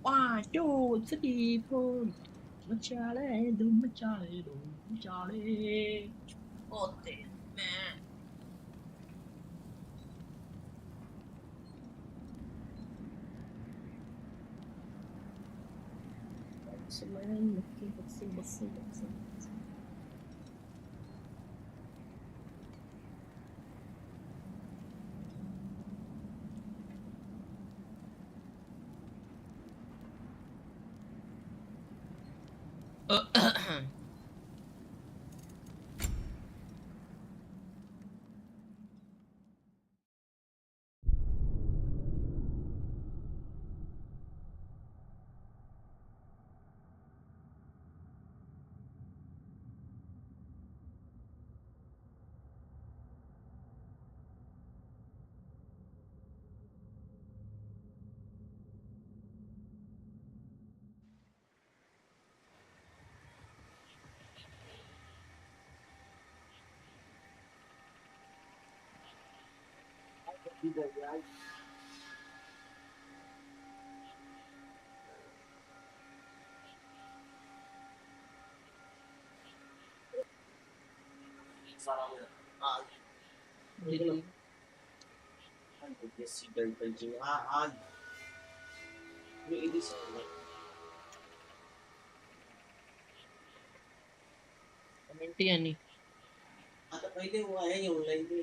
One, two, three, four. Machale, do machale, do machale. Oh, damn, man. Man, let's see. Comment ही नहीं आता पहले वो आया ही ऑनलाइन पे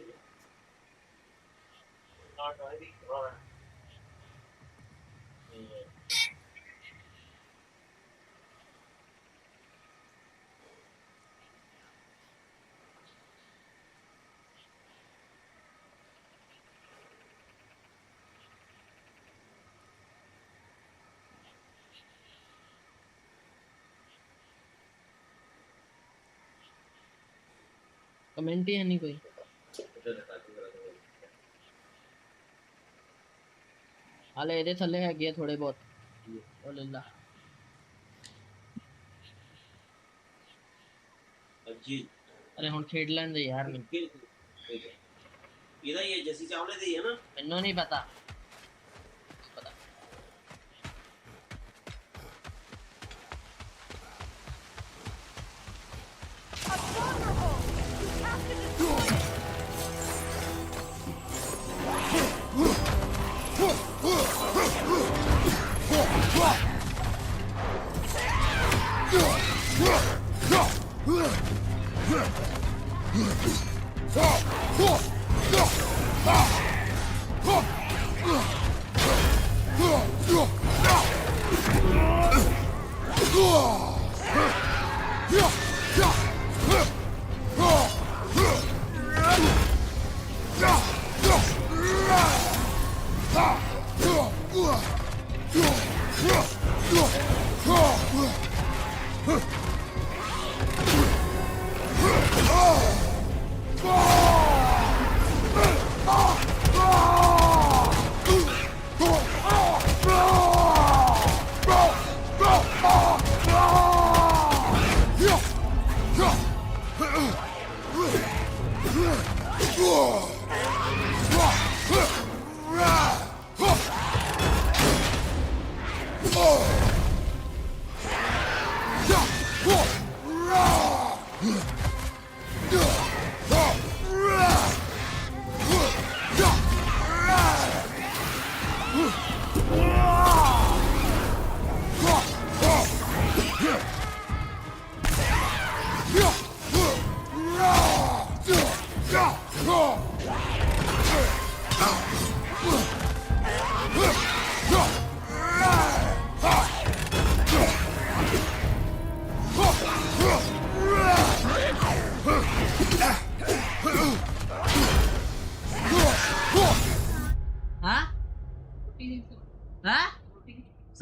नॉट आई और कमेंट ही नहीं कोई हाले ਇਹਦੇ ਥੱਲੇ ਹੈਗੇ ਆ ਥੋੜੇ ਬਹੁਤ ਉਹ ਲੈ ਲਾ ਅੱਜੀ ਅਰੇ ਹੁਣ ਖੇਡ ਲੈਂਦੇ ਯਾਰ ਇਹਦਾ ਹੀ ਹੈ ਜੈਸੀ ਚਾਵਲੇ ਦੇ ਹੀ ਹੈ ਨਾ ਮੈਨੂੰ ਨਹੀਂ ਪਤਾ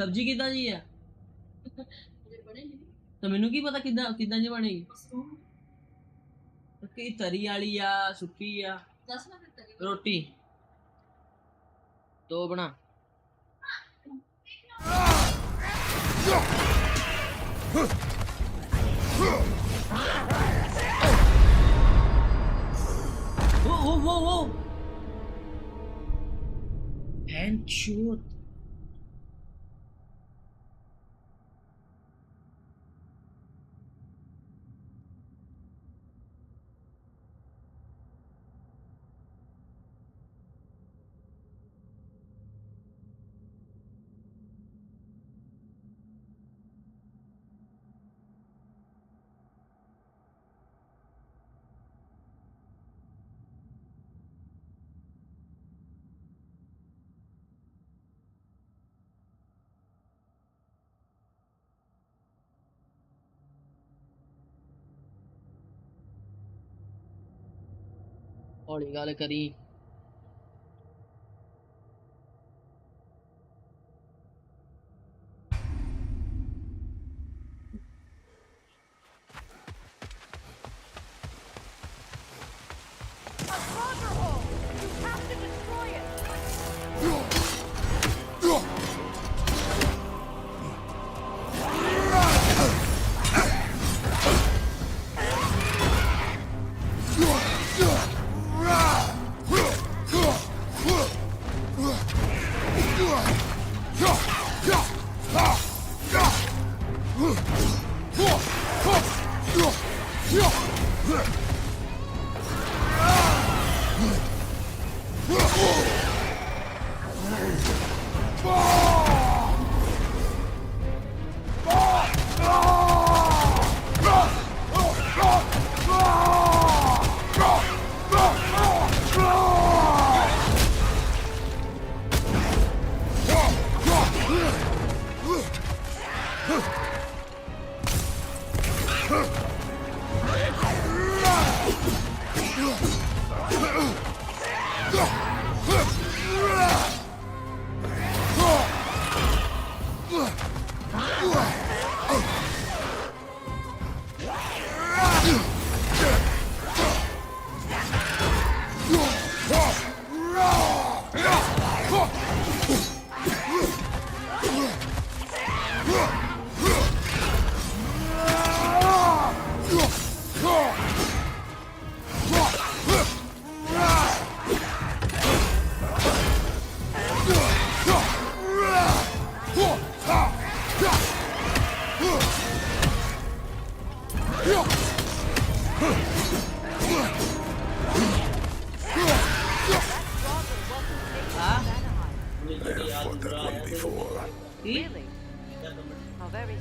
सब्जी किदा जी है तो मैनू की पता किदा किदा जी बनेगी कि तरी वाली या सुक्की या रोटी तो बना वो Headshot हौली गल करी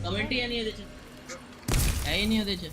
कमेंट ही नहीं है ही नहीं ਉਹਦੇ ਚ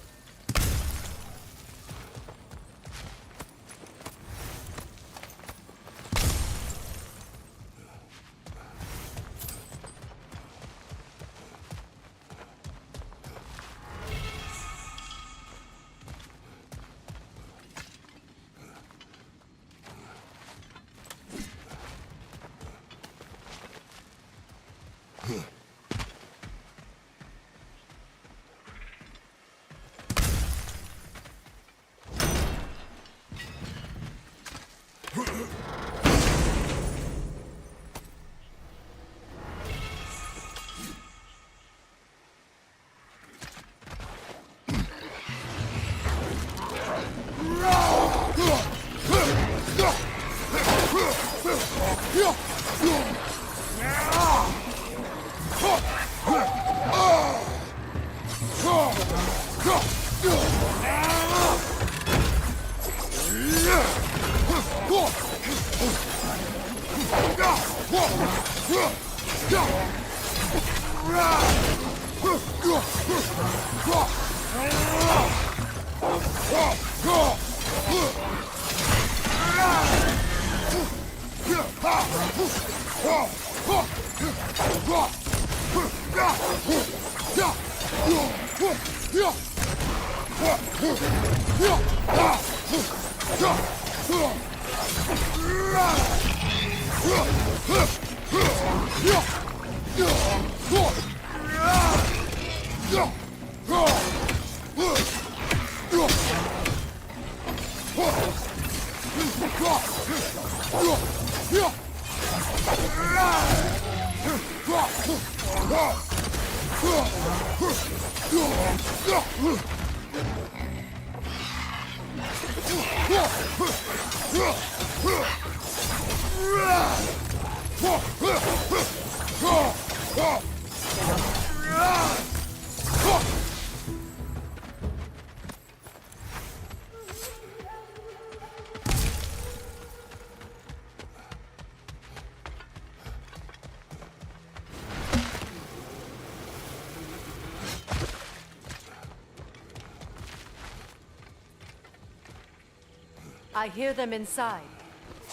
I hear them inside.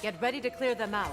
Get ready to clear them out.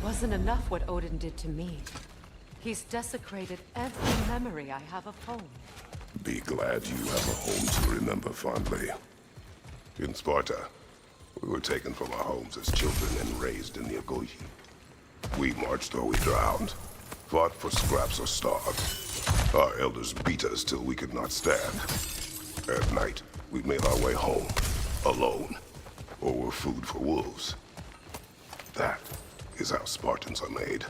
Wasn't enough what Odin did to me. He's desecrated every memory I have of home. Be glad you have a home to remember fondly. In Sparta, we were taken from our homes as children and raised in the Agogi. We marched or we drowned, fought for scraps or starved. Our elders beat us till we could not stand. At night, we made our way home, alone, or were food for wolves. That is how Spartans are made.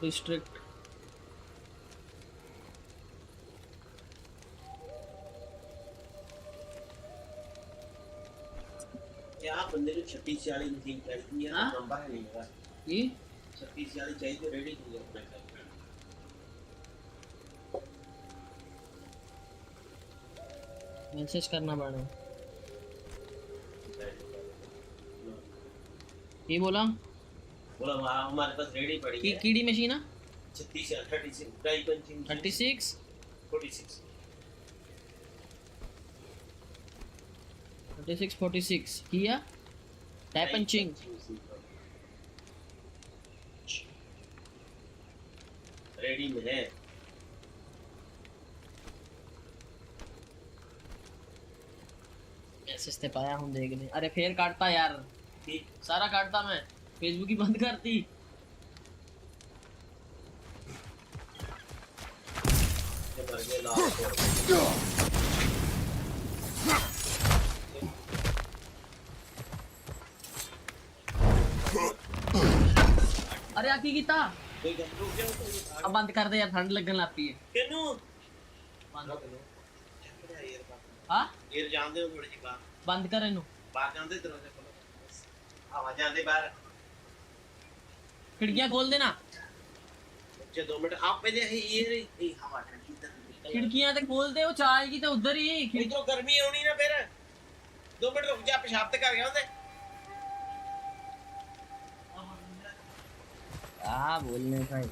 Restrict. क्या बंदे ने 3640 machine test किया हाँ? Number है नहीं हुआ ये 3640 चाहिए तो रेडी किया अपने मैसेज करना पड़ेगा। ये बोला बोला हमारे पास रेडी पड़ी है कीड़ी मशीन है 36 ढाई पंचिंग 36 46 36 46 किया टाइप पंचिंग रेडी में है मैसेज ते पाया हूँ देखने। अरे फिर काटता यार, ठीक सारा काटता मैं, फेसबुक ही बंद करती। जब आ गया अरे आ की कीता अब बंद कर दे यार ठंड लगन लग पई है ਕਿਨੂੰ हां ਏਰ ਜਾਂਦੇ ਹੋ ਥੋੜੀ ਜਿਹੀ ਬਾਹਰ बंद कर इनु ਬਾਹਰ ਜਾਂਦੇ ਦਰਵਾਜ਼ੇ ਖੋਲੋ ਹਵਾ ਜਾਂਦੇ ਬਾਹਰ खिड़कियां खोल देना ਜੇ 2 ਮਿੰਟ ਆਪ ਪਹਿਲੇ ਇਹ ਹਵਾ ਠੰਡੀ ਤਾਂ खिड़कियां ते खोल दे वो चाय की तो उधर ही इधरों गर्मी आनी ना फिर 2 मिनट रुक जा पेशाब ते कर गया ओंदे हां बोलने भाई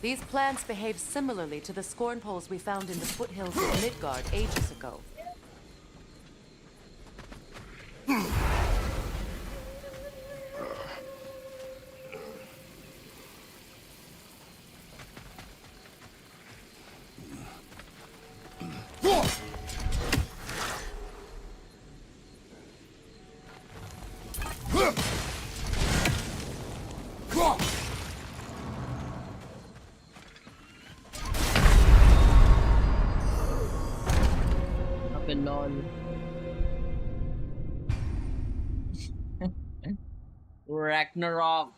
These plants behave similarly to the scorn poles we found in the foothills of Midgard ages ago. lol Ragnarök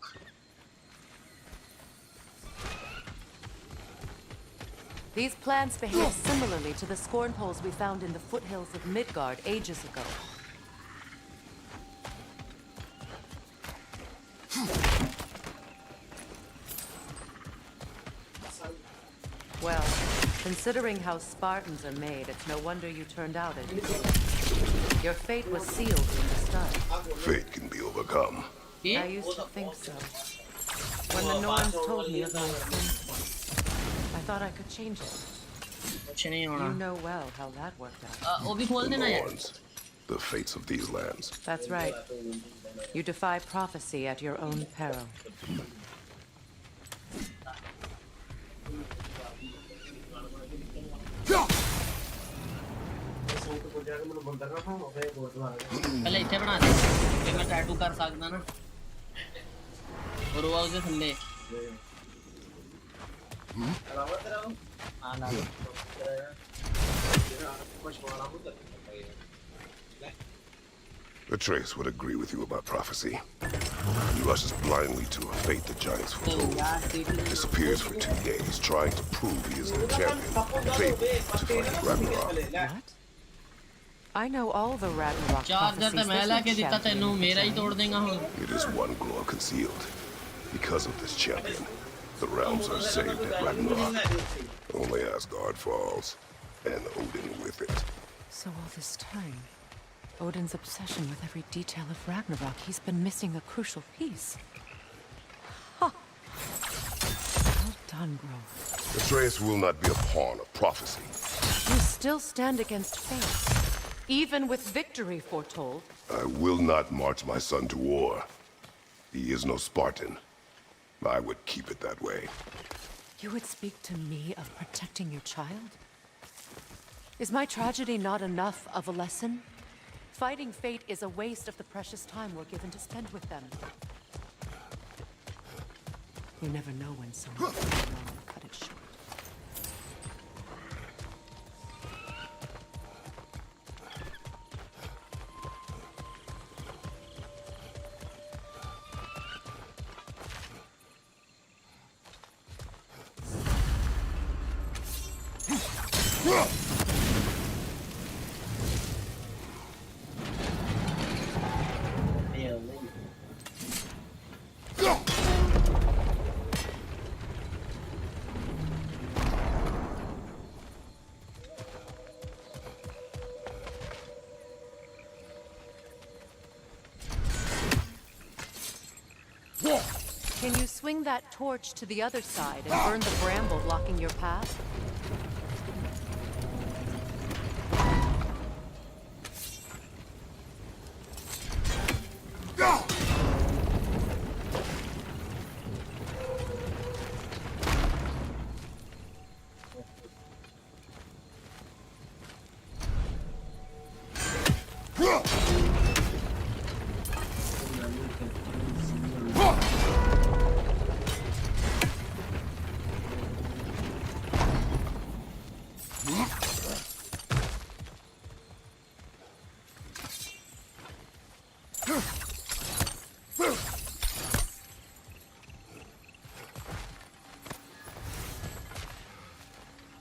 These plants behave similarly to the scorn poles we found in the foothills of Midgard ages ago. Well, considering how Spartans are made, it's no wonder you turned out as you did. Your fate was sealed from the start. Fate can be overcome. I used to think so. When the Norns told me of my sin, I thought I could change it. You know well how that worked out. The Norns, the fates of these lands. That's right. You defy prophecy at your own peril. पहले इथे बना दे फिर मैं tattoo कर सकदा ना और वो उसके थल्ले हां ला The Trace would agree with you about prophecy. He rushes blindly to a fate the giants foretold. Disappears for 2 days, trying to prove he is their champion, fabled to fight Ragnarök. What? I know all the Ragnarok charger तो मैं लाके देता तेनू मेरा ही तोड़ देगा हुन It is one glow concealed. Because of this champion, the realms are saved at Ragnarok. Only Asgard falls, and Odin with it. So all this time, Odin's obsession with every detail of Ragnarok, he's been missing a crucial piece. Huh. Well done, bro. The Trace will not be a pawn of prophecy. You still stand against fate. Even with victory foretold. I will not march my son to war. He is no Spartan. I would keep it that way. You would speak to me of protecting your child? Is my tragedy not enough of a lesson? Fighting fate is a waste of the precious time we're given to spend with them. You never know when someone will cut it short. Can you swing that torch to the other side and burn the bramble blocking your path?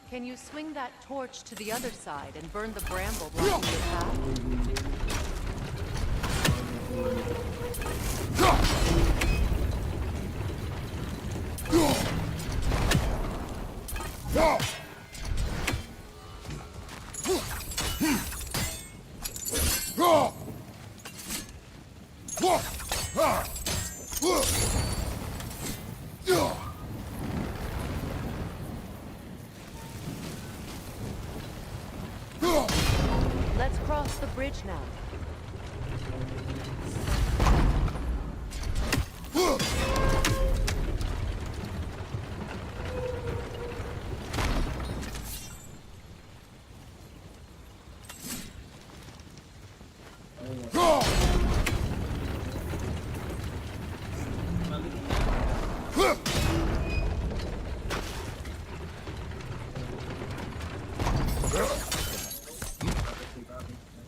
Can you swing that torch to the other side and burn the bramble blocking your path? Let's cross the bridge now.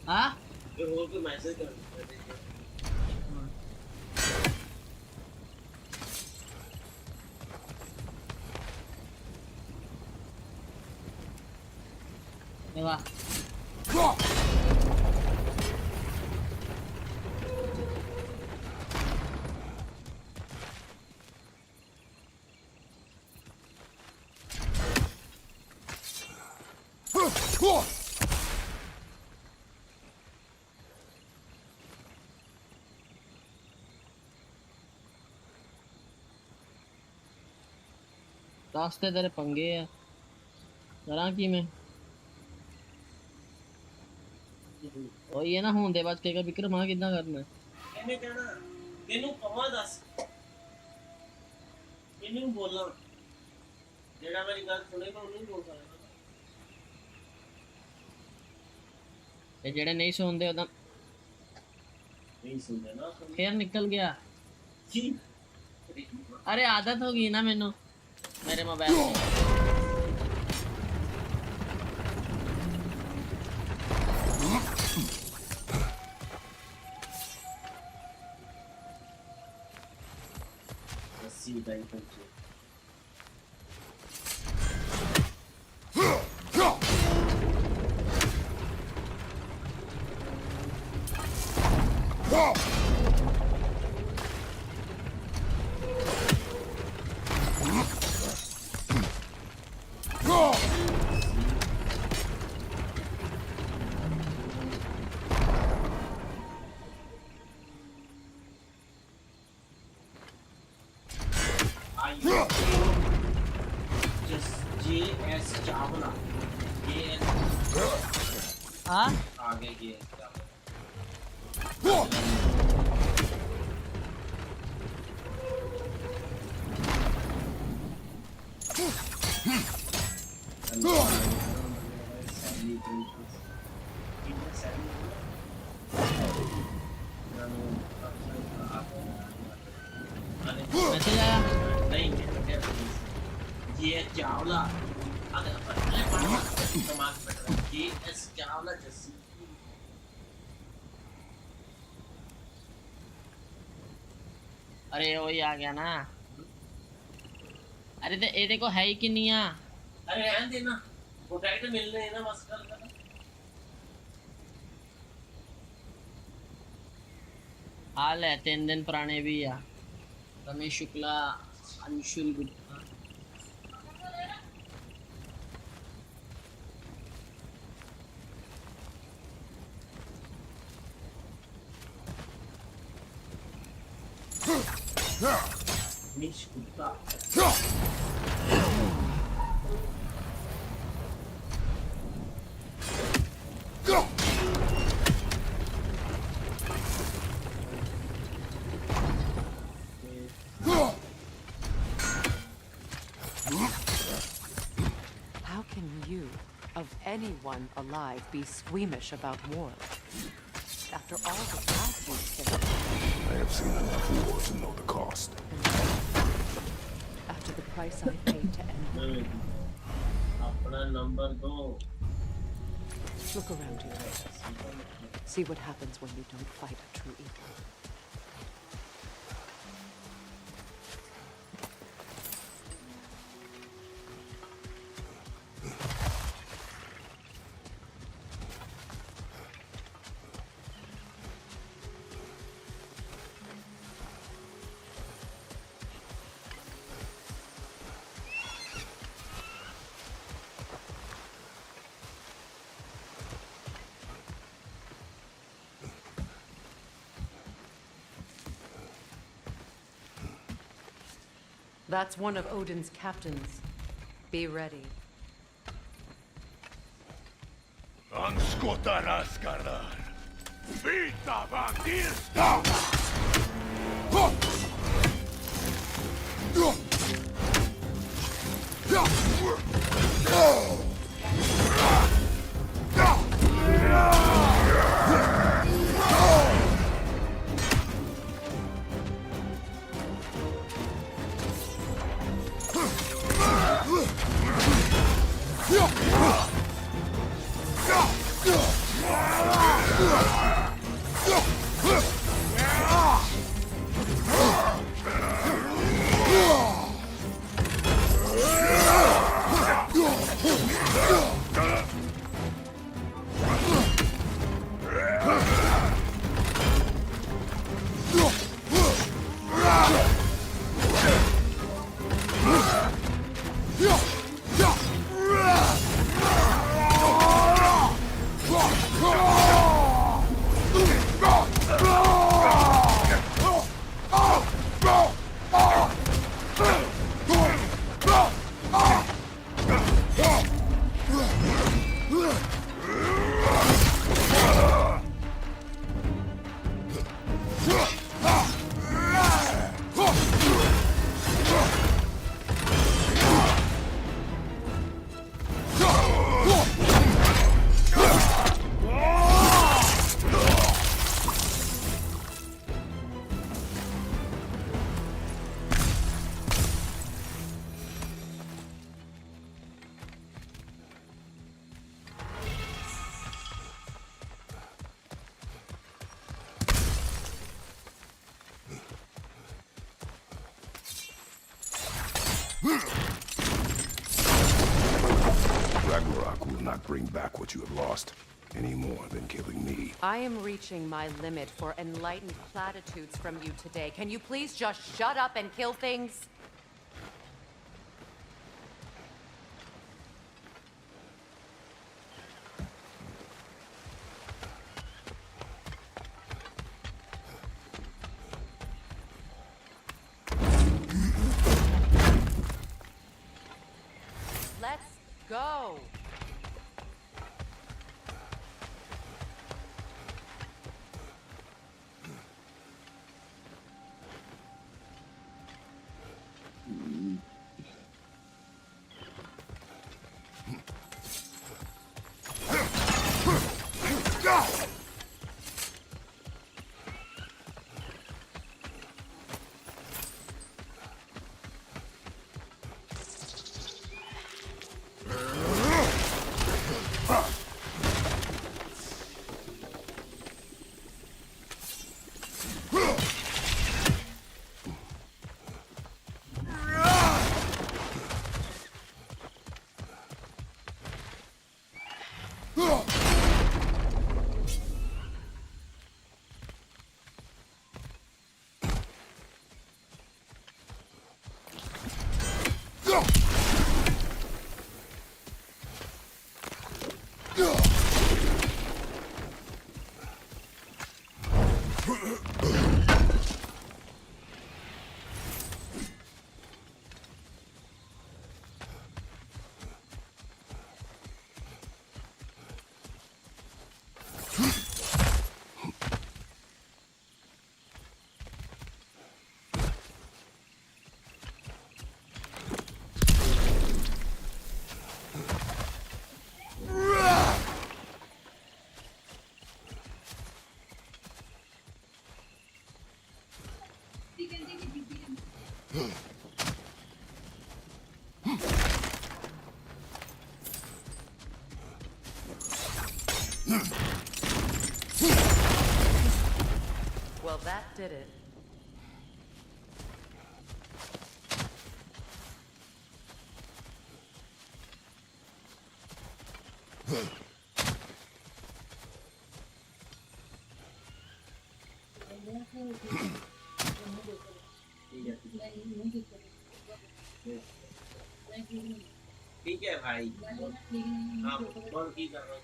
हाँ फिर वो कोई message कर देवा रास्ते तेरे पंगे है करा की मैं और ये ना होंदे बच के विक्रम हाँ कितना करना है ਇਹਨੇ ਕਹਿਣਾ ਤੈਨੂੰ ਕਹਾਂ ਦੱਸ ਇਹਨੂੰ ਬੋਲਾਂ ਜਿਹੜਾ ਮੇਰੀ ਗੱਲ ਸੁਣੇ ਮੈਂ ਉਹਨੂੰ ਬੋਲ ਸਕਦਾ ये जेड़े नहीं सुनते उदा ਨਹੀਂ ਸੁਣਦੇ ਨਾ फिर निकल गया ਕੀ अरे आदत होगी ना मैनू मेरे मोबाइल में ਰੱਸੀ ਦਾ ਹੀ ਪੰਚੇ JS चावला हाँ आगे JS चावला मैसेज आया नहीं ये चावला अगर पहले पढ़ा दिमाग में JS चावला जैसी अरे वही आ गया ना अरे तो ये देखो है ही कि नहीं आ अरे रहने देना प्रोटेक्ट मिल रहे हैं ना बस कर हाल है 3 दिन पुराने भी आ रमेश शुक्ला अंशुल गुप्ता निश कुत्ता How can you, of anyone alive, be squeamish about war? After all the paths you've taken. I have seen enough war to know the cost. After the price I paid to end it. अपना number दो Look around you, Titus. See what happens when you don't fight a true evil. That's one of Odin's captains. Be ready. Anskota raskarar. Vita bandirsta! Ragnarök will not bring back what you have lost, any more than killing me. I am reaching my limit for enlightened platitudes from you today. Can you please just shut up and kill things? Let's go! Well, that did it. ठीक है भाई हाँ बहुत की कर रहा हूँ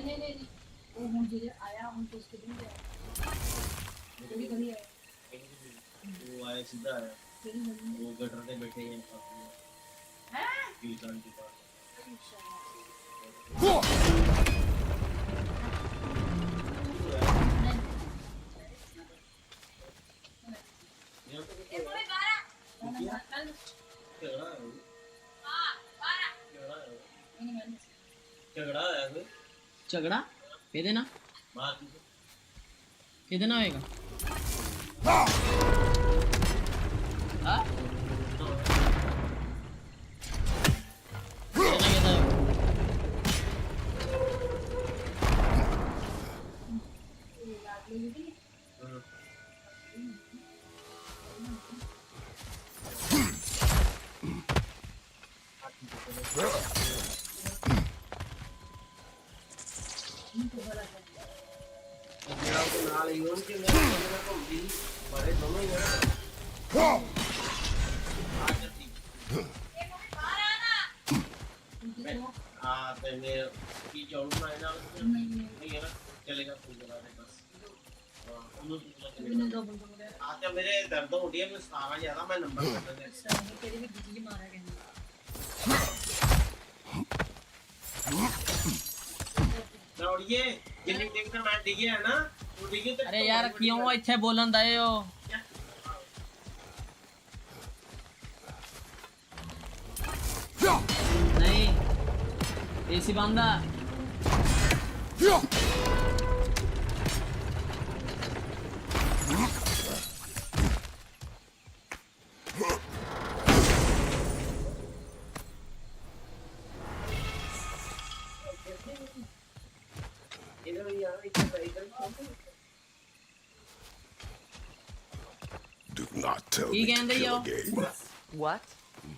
नहीं वो मुझे आया हम तो उसके दिन गया कभी आया वो आया सीधा आया वो गटर पे बैठे हैं कीर्तन के पास झगड़ा कहते ना कहते ना होएगा हाँ मेरे दर्द हो रही है मैं सारा ज्यादा मैं नंबर कर दे तेरी भी बिजली मारा गया दौड़िए जिन्नी देखना मैं डिगे है ना वो डिगे तो अरे यार क्यों इथे बोलन दए हो नहीं एसी बंदा Do not tell me to kill again. What?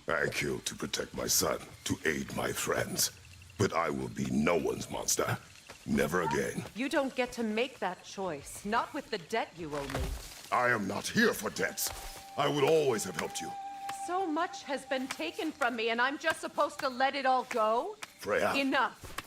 I killed to protect my son, to aid my friends. But I will be no one's monster. Never again. You don't get to make that choice. Not with the debt you owe me. I am not here for debts. I would always have helped you. So much has been taken from me, and I'm just supposed to let it all go? Freya. Enough.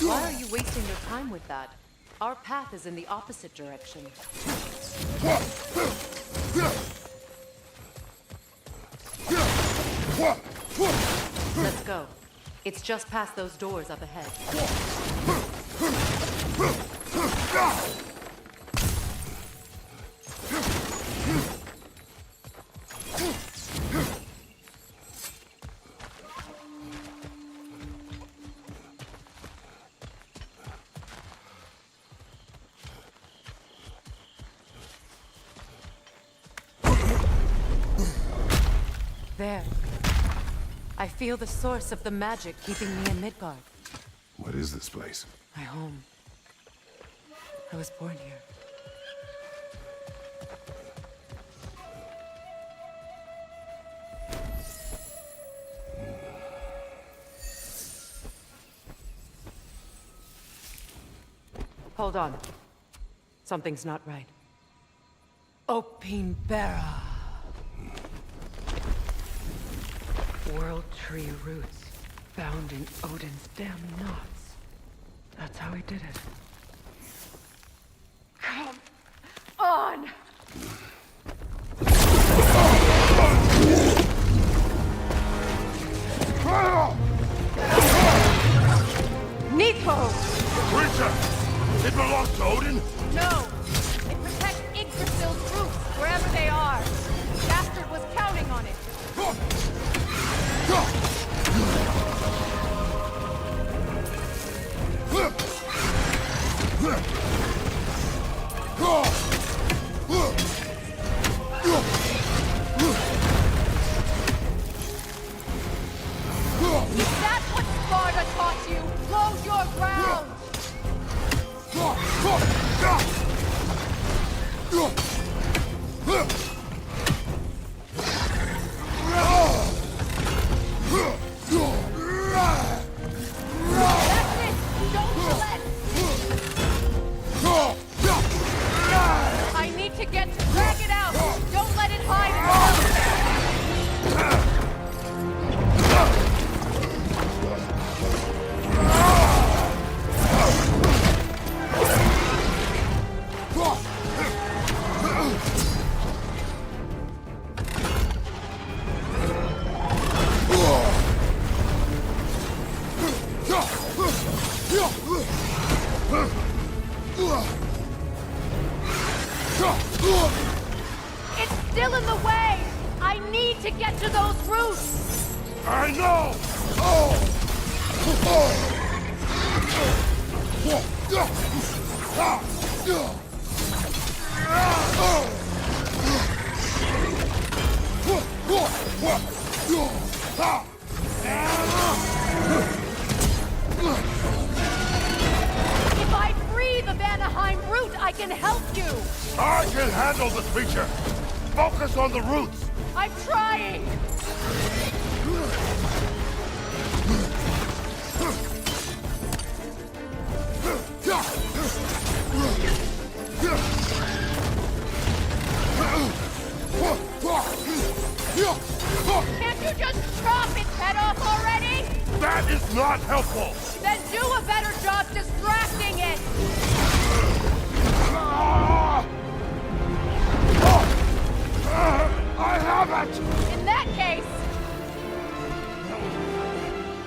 Why are you wasting your time with that? Our path is in the opposite direction. Let's go. It's just past those doors up ahead. There. I feel the source of the magic keeping me in Midgard. What is this place? My home. I was born here. Hold on. Something's not right. Opinbera. World tree roots found in Odin's damn knots. That's how he did it. Come on! Nico! The creature! It belongs to Odin? No! It protects Yggdrasil's roots wherever they are. Bastard was counting on it. ground! That's it! Don't relent! I need to drag it out! Don't let it hide itself! It's still in the way! I need to get to those roots! I know! If I free the Vanaheim root, I can help you! I can handle the creature! Focus on the roots! I'm trying! Can't you just chop its head off already? That is not helpful! Then do a better job distracting it! I have it! In that case,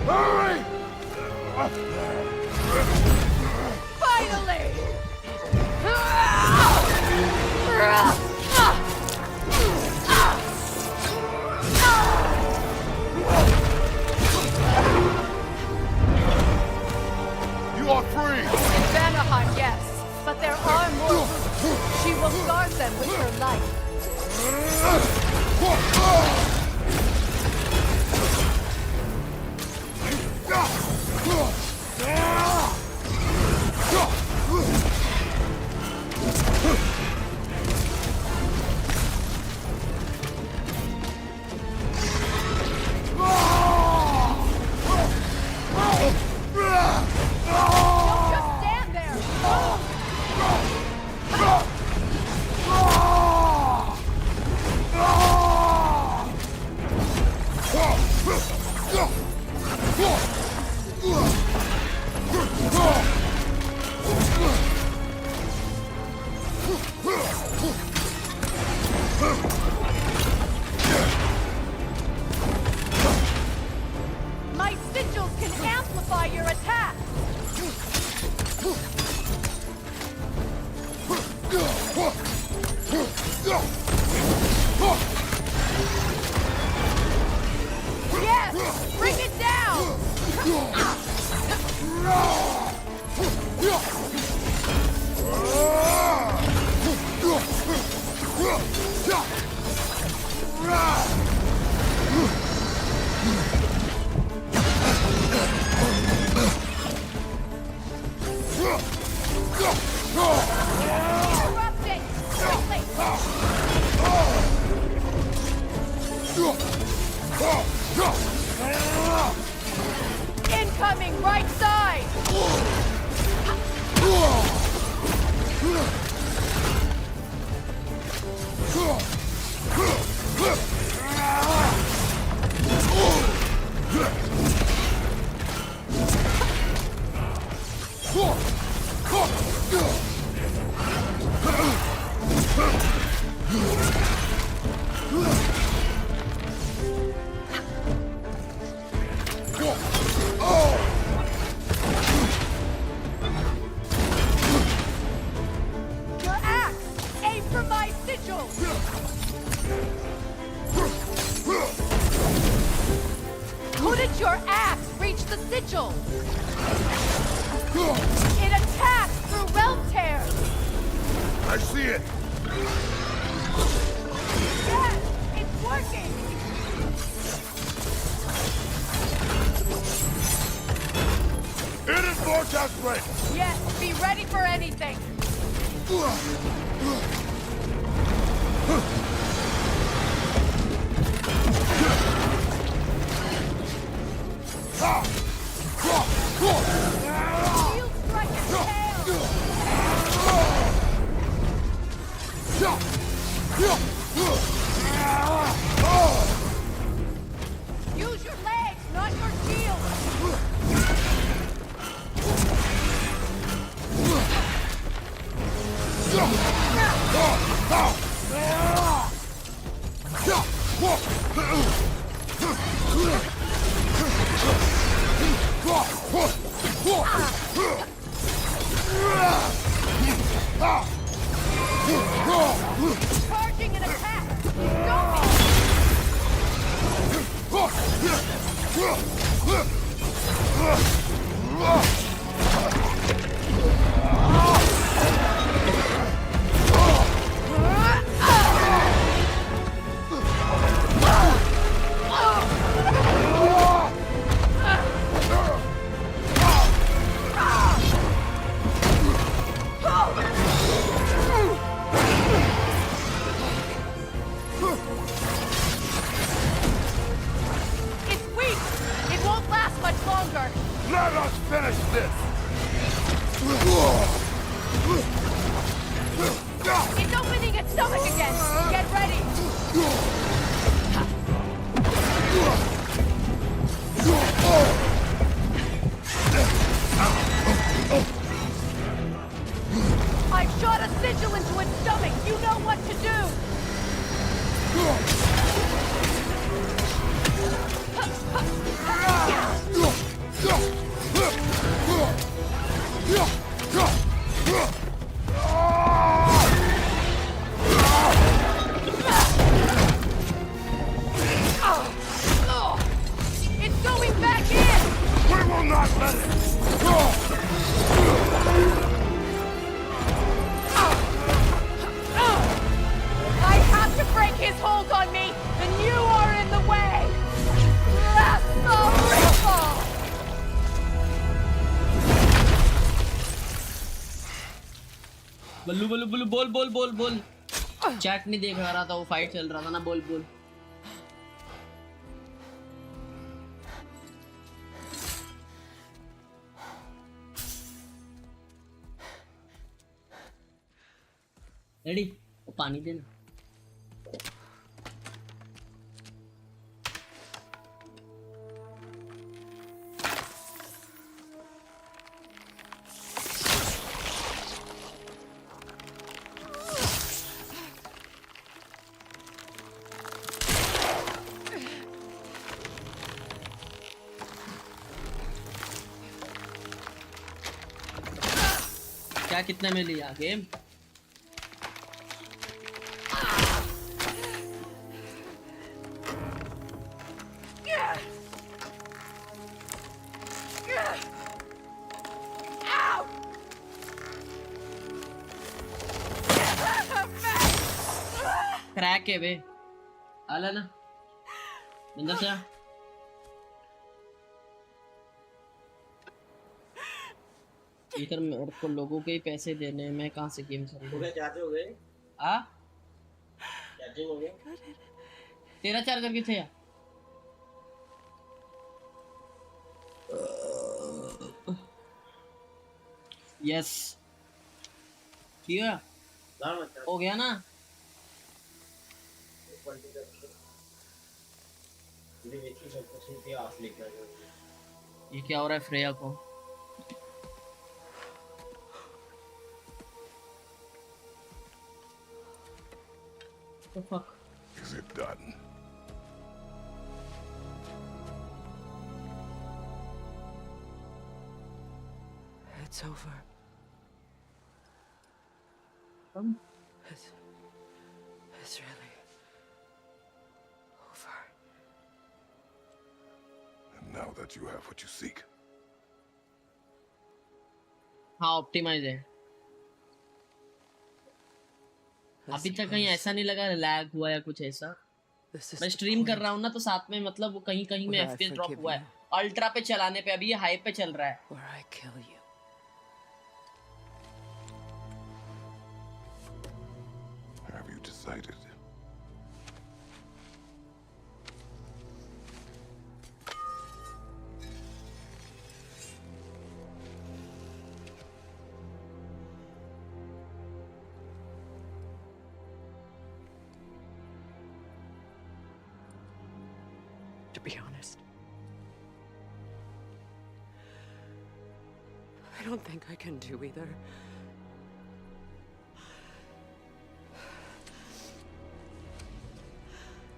Hurry! finally! You are free! In Vanaheim, yes, but there are more. She will guard them with her life. Don't just stand there! My sigils can amplify your attack! Yes! Bring it down! Interrupt it! Quickly! Incoming right side! Your axe! Aim for my sigil! Couldn't your axe reach the sigil? It attacks through realm tears! I see it! Yes! It's working! It is vortex ready. Yes, be ready for anything. Shield strike and tail. Use your legs, not your shield. Charging an attack. Don't Let us finish this! It's opening its stomach again! Get ready! I've shot a sigil into its stomach! You know what to do! It's going back in! We will not let it! I have to break his hold on me, and you are in the way! That's the ritual! बल्लू बल्लू बल्लू बोल बोल बोल बोल chat नहीं देख रहा था वो fight चल रहा था ना बोल बोल रेडी वो पानी देना क्या कितने में लिया गेम क्रैक है बे आला ना अंदर से इधर मेरे को लोगों के ही पैसे देने हैं मैं कहाँ से गेम खेलूं हो गया चार्ज हो गए आ चार्जिंग हो गया तेरा चार्जर किथे है यस ठीक है हो गया ना ये क्या हो रहा है फ्रेया को The fuck? Is it done? It's over. It's really over. And now that you have what you seek. हाँ ऑप्टिमाइज है अभी तक कहीं ऐसा नहीं लगा लैग हुआ या कुछ ऐसा मैं स्ट्रीम कर रहा हूँ ना तो साथ में मतलब वो कहीं कहीं में एफपीएस ड्रॉप हुआ है अल्ट्रा पे चलाने पे, अभी ये हाई पे चल रहा है। Where I kill you. Have you decided? To be honest, I don't think I can do either.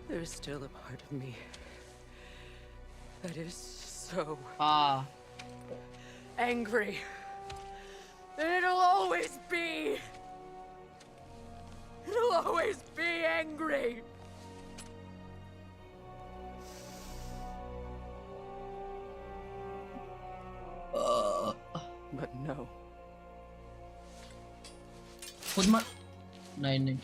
There's still a part of me that is so angry. And it'll always be. It'll always be angry. But no. खुद मत, नहीं।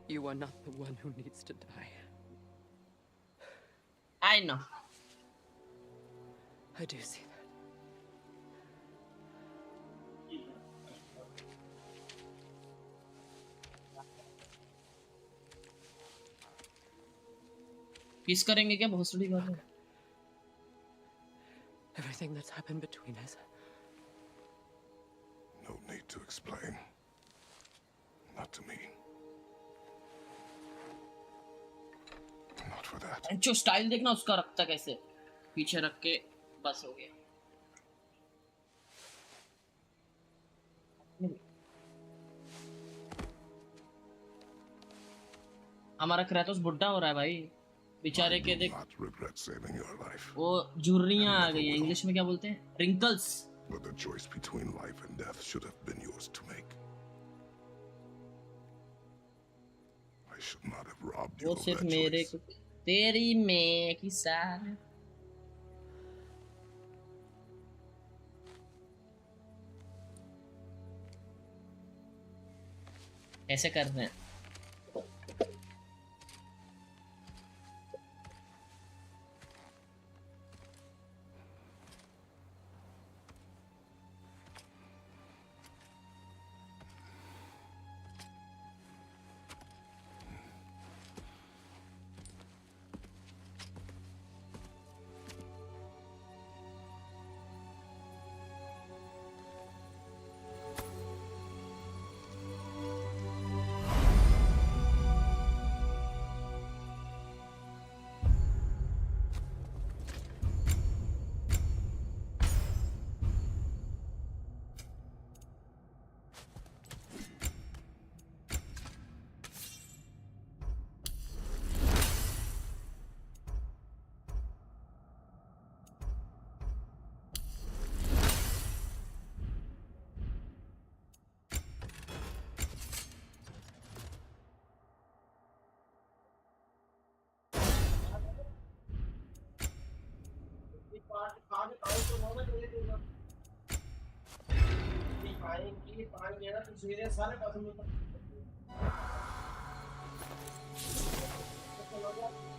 You are not the one who needs to die. I know. I do see that. किस करेंगे क्या? बहुत बड़ी बात है। Everything that's happened between us. No need to explain. Not to me. Not for that. जो स्टाइल देखना उसका रखता कैसे, पीछे रख के बस हो गया। हमारा क्रेटोस बुढ़ा हो रहा है भाई, बेचारे के देख। Not regret saving your life. वो झुर्रियां आ गई हैं, इंग्लिश में क्या बोलते हैं? Wrinkles. But the choice between life and death should have been yours to make. I should not have robbed you वो of सिर्फ that मेरे choice. को तेरी मैं की सार। ऐसे कर रहे हैं।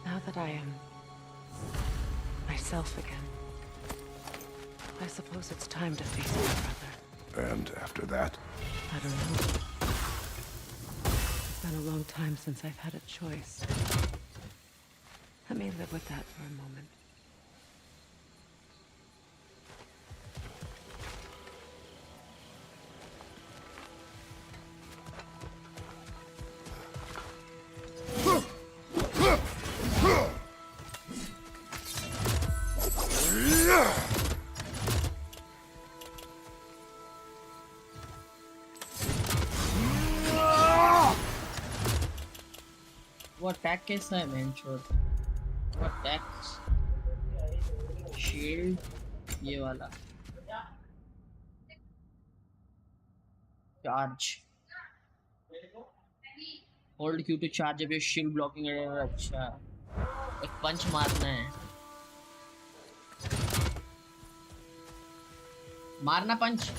Now that I am myself again, I suppose it's time to face my brother. And after that? I don't know. It's been a long time since I've had a choice. Let me live with that for a moment. वो attack कैसा है man छोड़? वो attack shield ये वाला charge, hold Q to charge up your shield blocking. अच्छा, एक पंच मारना है, मारना पंच।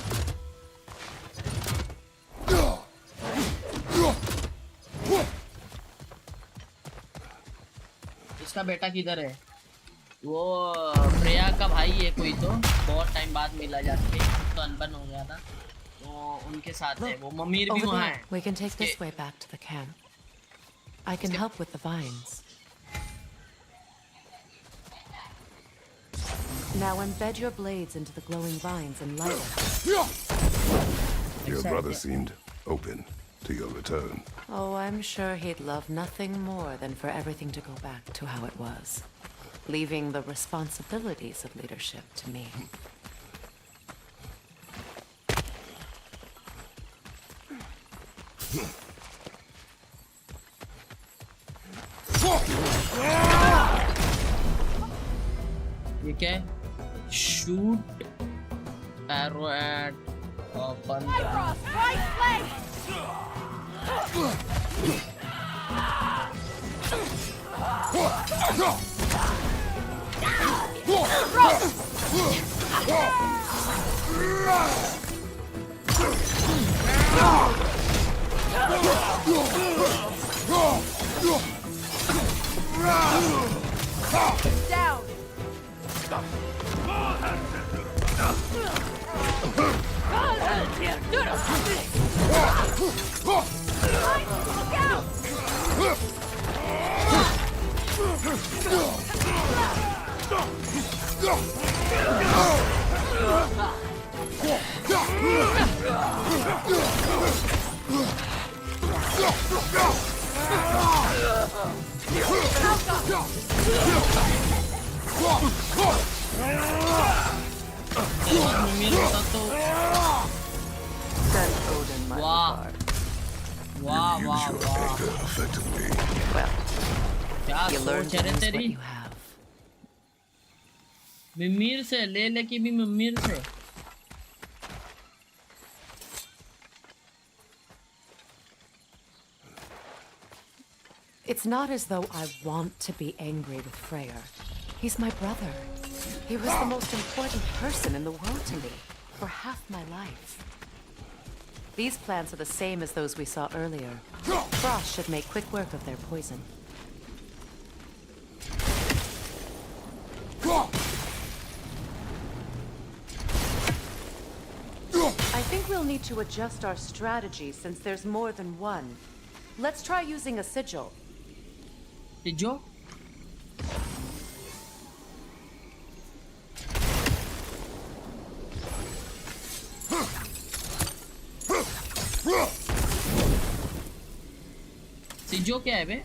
इसका बेटा किधर है? वो प्रिया का भाई है कोई, तो बहुत टाइम बाद मिला जाके, तो अनबन हो गया था, तो उनके साथ है वो। ममीर भी Over वहाँ there. है। We can take उसके this way back to the camp. I can help with the vines. Now embed your blades into the glowing vines and light it. Your brother seemed open to your return. Oh, I'm sure he'd love nothing more than for everything to go back to how it was, leaving the responsibilities of leadership to me. ये क्या है? Shoot arrow at open. Down! ममीर होता तो Send Odin my वाह regard. वाह Use वाह your वाह, anger effectively. Well, क्या you learn सोच to है रे use what तेरी? you have. ममीर से ले की भी ममीर से। It's not as though I want to be angry with Freyr. He's my brother. He was the most important person in the world to me for half my life. These plants are the same as those we saw earlier. Frost should make quick work of their poison. I think we'll need to adjust our strategy since there's more than one. Let's try using a sigil. Did you? सिजो क्या है बे?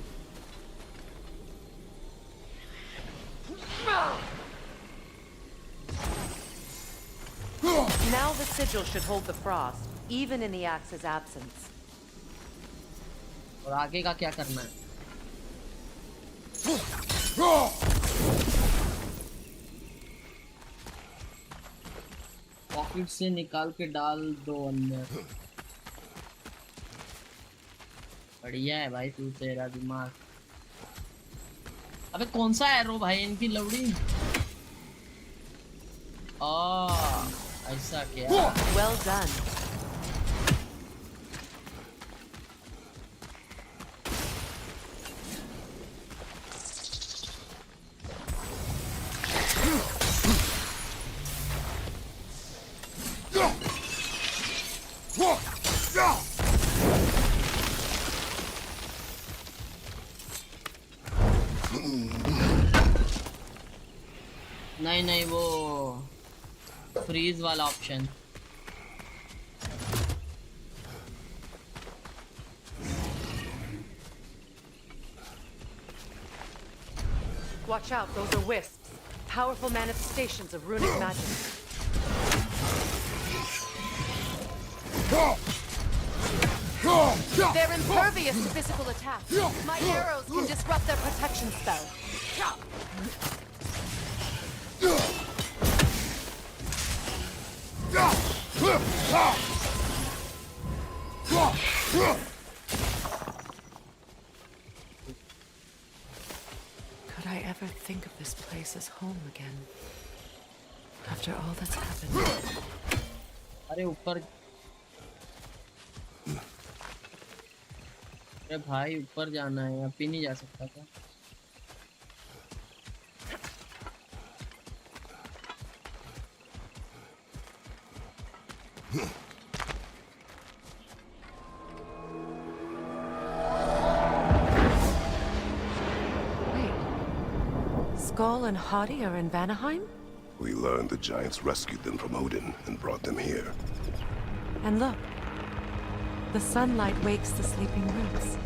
Now the sigil should hold the frost, even in the axe's absence. और आगे का क्या करना है? Pocket से निकाल के डाल दो अंदर। बढ़िया है भाई तू, तेरा दिमाग। अबे कौन सा एरो भाई इनकी लवड़ी? ऐसा क्या? Well done. नहीं नहीं, वो फ्रीज वाला option. Watch out, those are wisps. Powerful manifestations of runic magic. They're impervious to physical attacks. My arrows can disrupt their protection spell. Could I ever think of this place as home again? After all that's happened. अरे ऊपर, अरे भाई ऊपर जाना है, अब भी नहीं जा सकता क्या? Wait. Skull and Hadi are in Vanaheim? We learned the giants rescued them from Odin and brought them here. And look. The sunlight wakes the sleeping roots.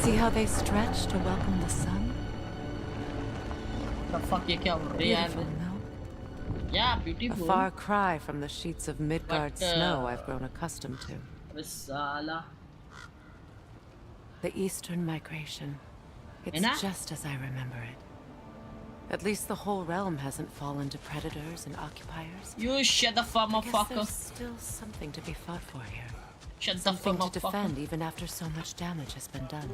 See how they stretch to welcome the sun? The fuck ये क्या हो रहा है यार? Beautiful, no? Yeah, A beautiful. far cry from the sheets of Midgard But, snow I've grown accustomed to. अबे साला. The Eastern Migration. It's Enna? just as I remember it. At least the whole realm hasn't fallen to predators and occupiers. You shut the fuck, I guess motherfucker. there's still something to be fought for here. Shut the fuck, Something to motherfucker. defend even after so much damage has been done.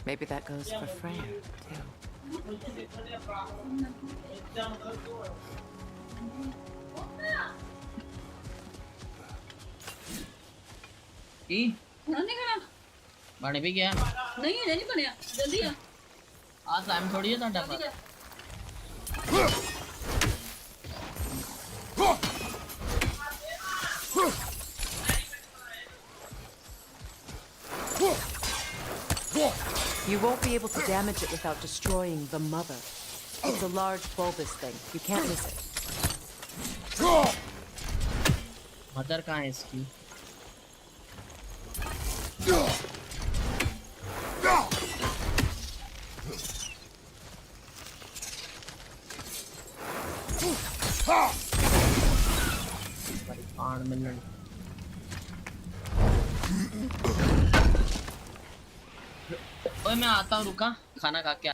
Maybe that goes for Freyr, too. की? नहीं करा बन भी गया नहीं है नहीं बनया जल्दी आ आज टाइम थोड़ी है ਤੁਹਾਡਾ जल्दी पर You won't be able to damage it without destroying the mother. It's a large bulbous thing. You can't miss it. Mother कहाँ है इसकी? मिनट ओए मैं आता हूँ रुका खाना खा के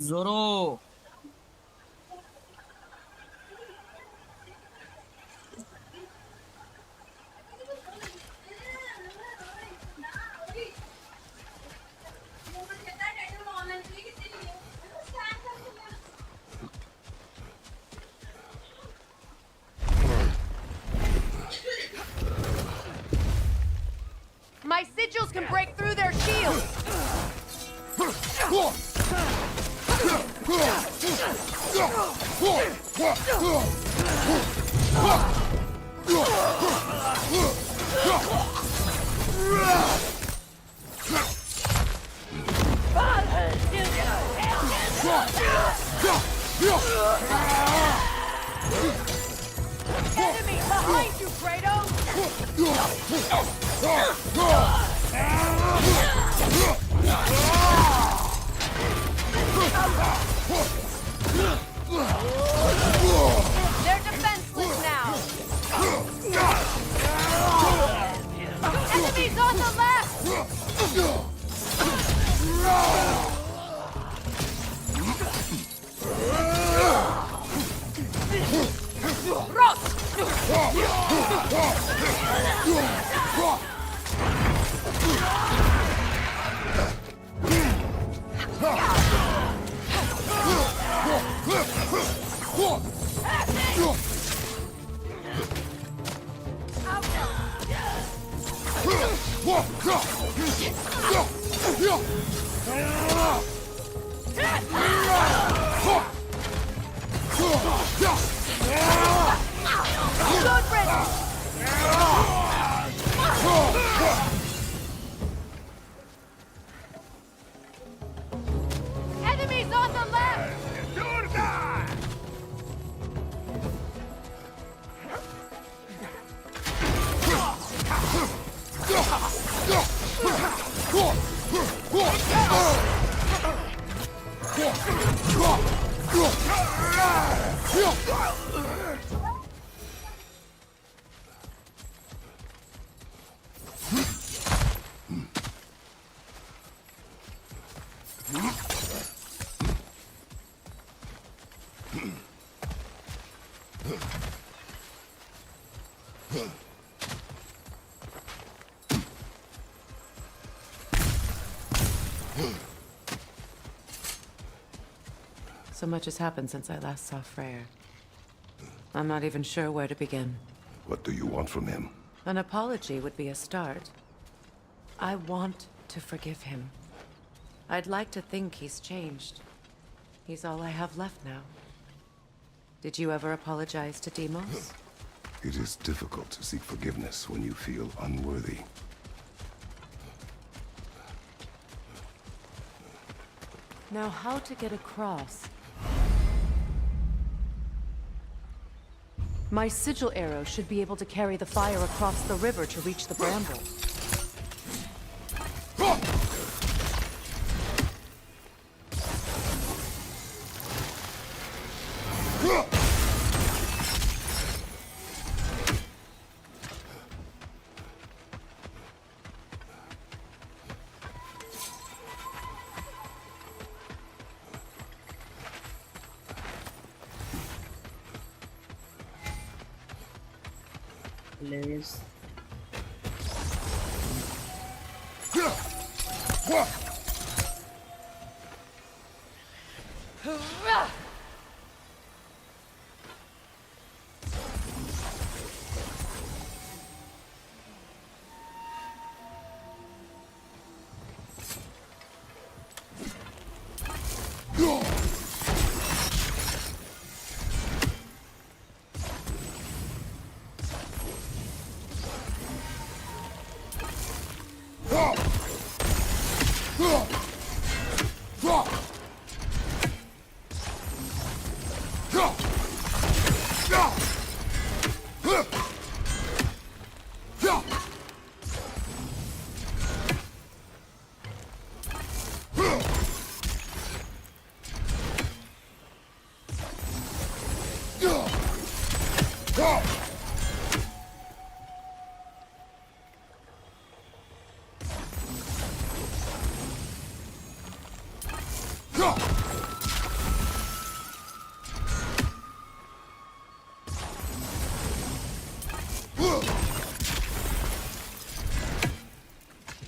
Zoro. My sigils can break through their shields! Enemy behind you, Kratos! They're defenseless now! Enemies on the left! Good riddance! Enemies on the left! So much has happened since I last saw Freyr. I'm not even sure where to begin. What do you want from him? An apology would be a start. I want to forgive him. I'd like to think he's changed. He's all I have left now. Did you ever apologize to Deimos? It is difficult to seek forgiveness when you feel unworthy. Now, how to get across? My sigil arrow should be able to carry the fire across the river to reach the bramble. Hilarious.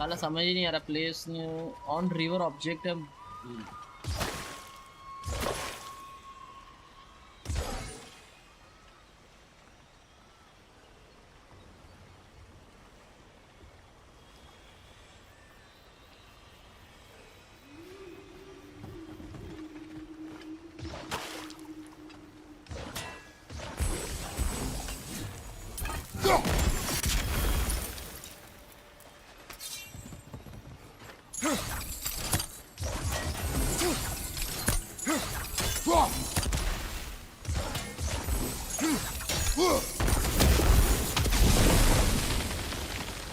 साला समझ ही नहीं आ रहा place on river object है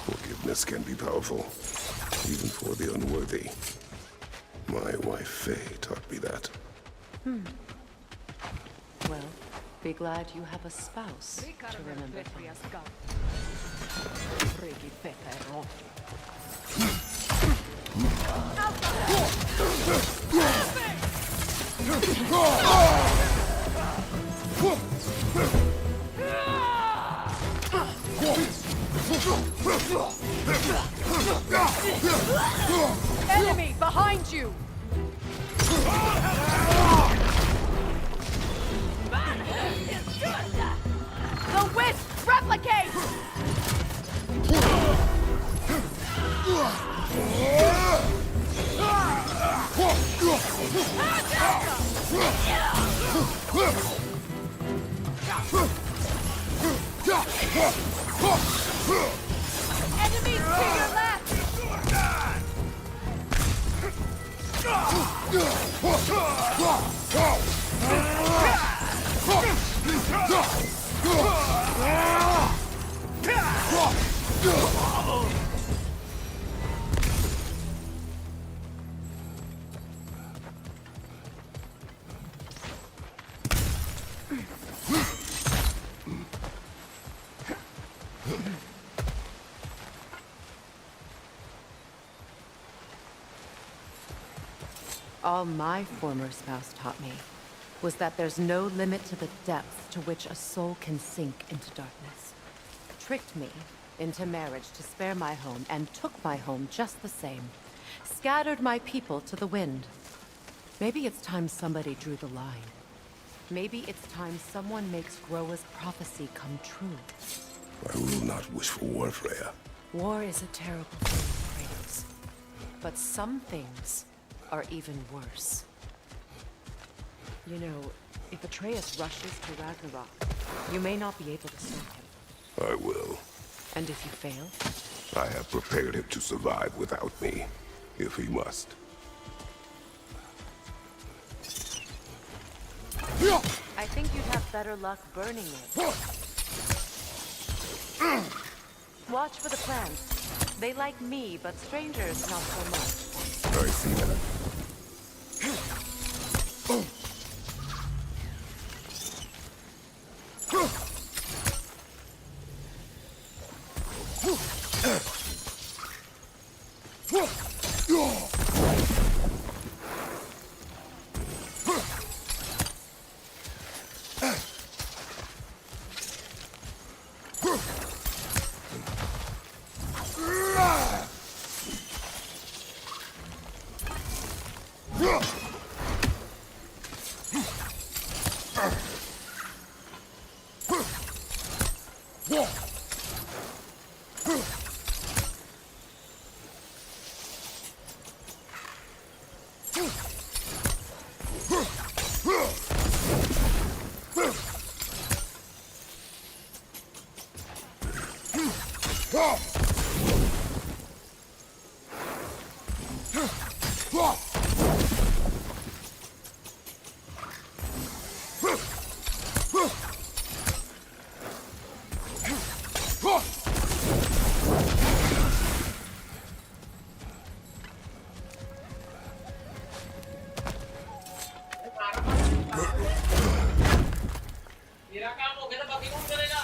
Forgiveness can be powerful, even for the unworthy. My wife Faye taught me that. Well, be glad you have a spouse to remember from. Enemy behind you! The wisp replicate! Enemies to your left! All my former spouse taught me was that there's no limit to the depth to which a soul can sink into darkness. Tricked me into marriage to spare my home and took my home just the same. Scattered my people to the wind. Maybe it's time somebody drew the line. Maybe it's time someone makes Groa's prophecy come true. I will not wish for war, Freya. War is a terrible thing, Kratos. But some things are even worse. You know, if Atreus rushes to Ragnarok, you may not be able to stop him. I will. And if you fail? I have prepared him to survive without me, if he must. I think you'd have better luck burning it. Watch for the plants. They like me, but strangers not so much. I see that. मेरा काम हो गया तो बाकी कौन करेगा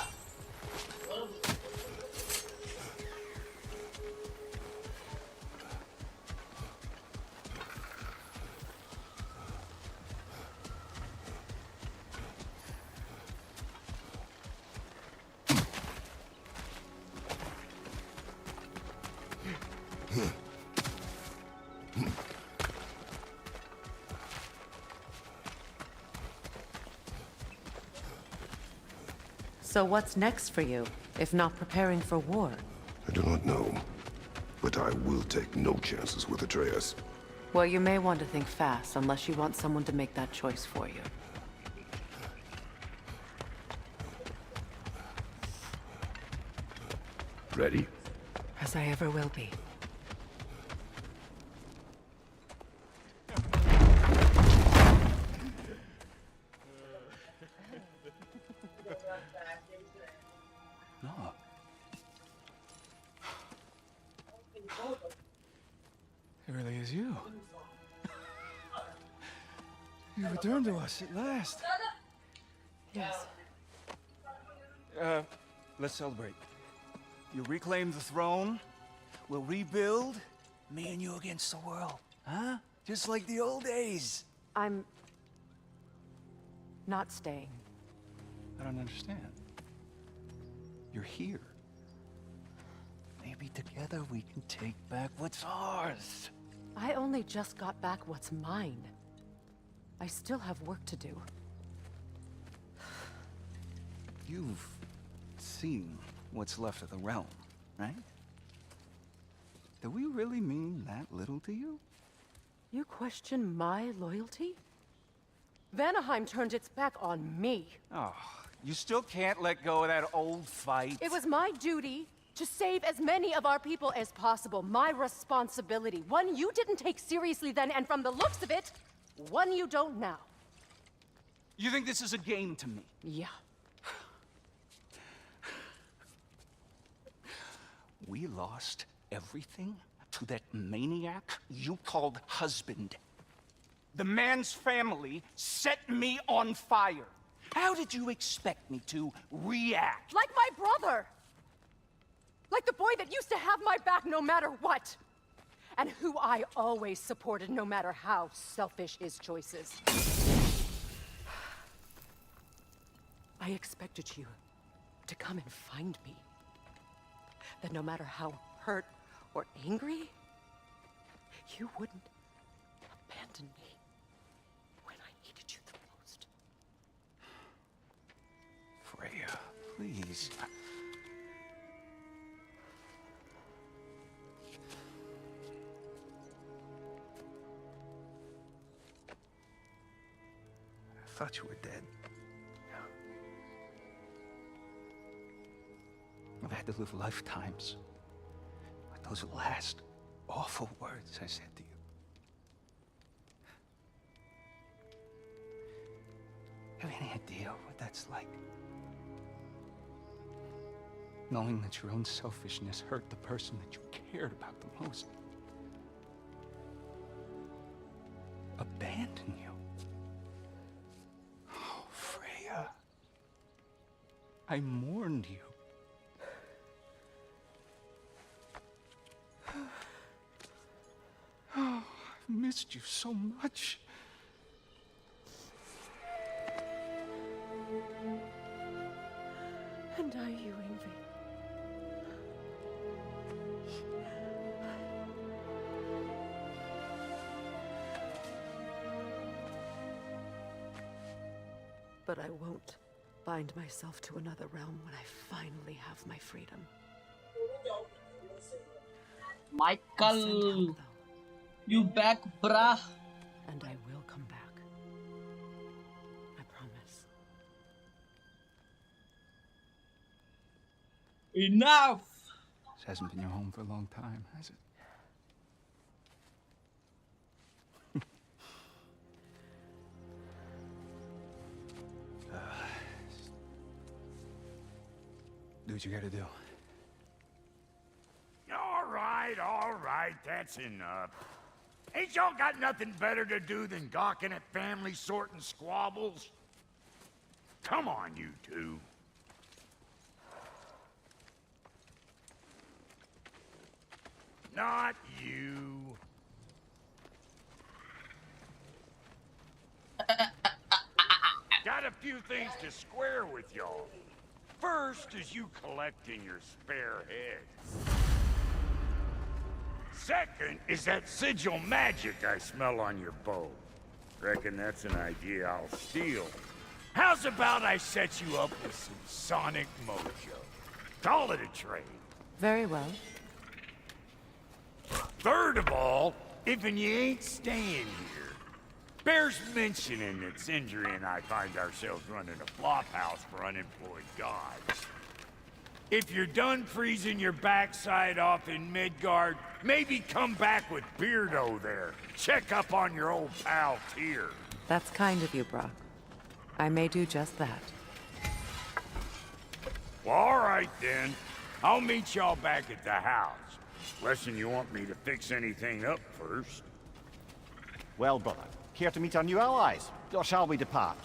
So what's next for you, if not preparing for war? I do not know, but I will take no chances with Atreus. Well, you may want to think fast, unless you want someone to make that choice for you. Ready? As I ever will be. No. It really is you. You returned to us at last. Yes. Let's celebrate. You reclaim the throne. We'll rebuild. Me and you against the world. Huh? Just like the old days. I'm... not staying. I don't understand. You're here. Maybe together we can take back what's ours. I only just got back what's mine. I still have work to do. You've seen what's left of the realm, right? Do we really mean that little to you? You question my loyalty? Vanaheim turned its back on me. Oh, you still can't let go of that old fight. It was my duty to save as many of our people as possible. My responsibility. One you didn't take seriously then, and from the looks of it, one you don't now. You think this is a game to me? Yeah. We lost everything to that maniac you called husband. The man's family set me on fire. How did you expect me to react? Like my brother! Like the boy that used to have my back no matter what! And who I always supported no matter how selfish his choices. I expected you to come and find me. That no matter how hurt or angry, you wouldn't abandon me when I needed you the most. Freya, please. I thought you were dead. I've had to live lifetimes with those last awful words I said to you. Have any idea what that's like? Knowing that your own selfishness hurt the person that you cared about the most. Abandon you. Oh, Freya. I mourned you. Oh, I've missed you so much. And I you, Envy. But I won't bind myself to another realm when I finally have my freedom. I'll send Michael, help, though, you back, bruh? and I will come back. I promise. Enough! This hasn't been your home for a long time, has it? Do what you gotta do. All right, that's enough. Ain't y'all got nothing better to do than gawking at family sorting squabbles? Come on, you two. Not you. Got a few things to square with y'all. First is you collecting your spare heads. Second is that sigil magic I smell on your bow. Reckon that's an idea I'll steal. How's about I set you up with some sonic mojo? Call it a trade. Very well. Third of all, if you ain't staying here, bears mentioning that Sindri and I find ourselves running a flop house for unemployed gods. If you're done freezing your backside off in Midgard, maybe come back with Beardo there. Check up on your old pal Tyr. That's kind of you, Brock. I may do just that. Well, all right then. I'll meet y'all back at the house. Unless you want me to fix anything up first. Well, brother, care to meet our new allies? Or shall we depart?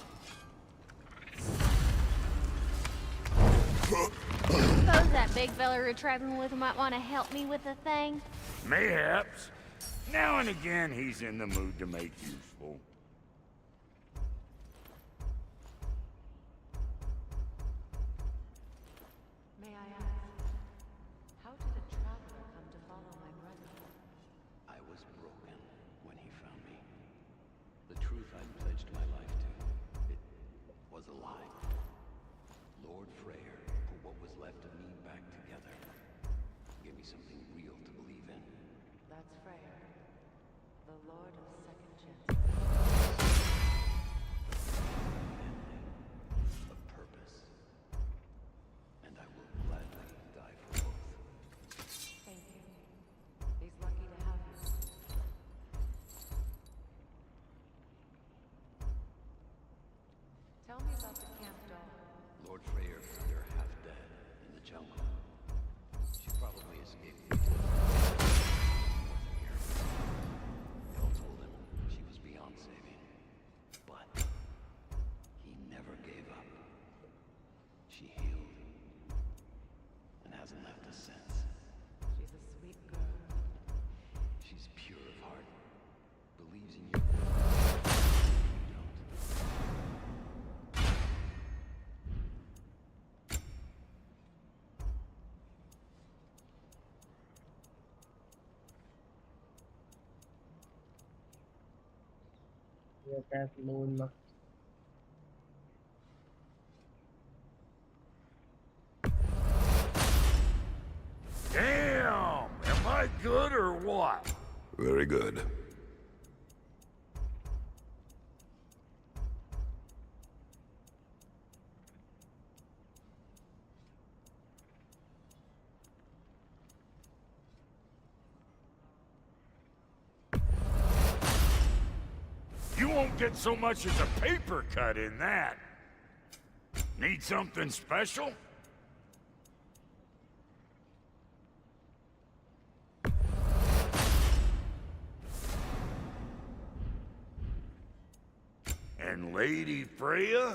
Suppose that big fella you're traveling with might want to help me with a thing. Mayhaps. Now and again, he's in the mood to make useful. May I ask, how did a traveler come to follow my brother? I was broken when he found me. The truth I'd pledged my life to, it was a lie. Lord Freyr put what was left of me back together. Gave me something real to believe in. That's Freyr, the Lord of Second Chances. Of purpose. And I will gladly die for both. Thank you. He's lucky to have you. Tell me about the camp dog. Lord Freyr found her half dead in the jungle. She probably escaped me to north of here. They all told him she was beyond saving. But he never gave up. She healed and hasn't left us since. She's a sweet girl. She's pure of heart. Believes in you. You don't. Attack moon. Damn! Am I good or what? Very good. You won't get so much as a paper cut in that. Need something special? And Lady Freya?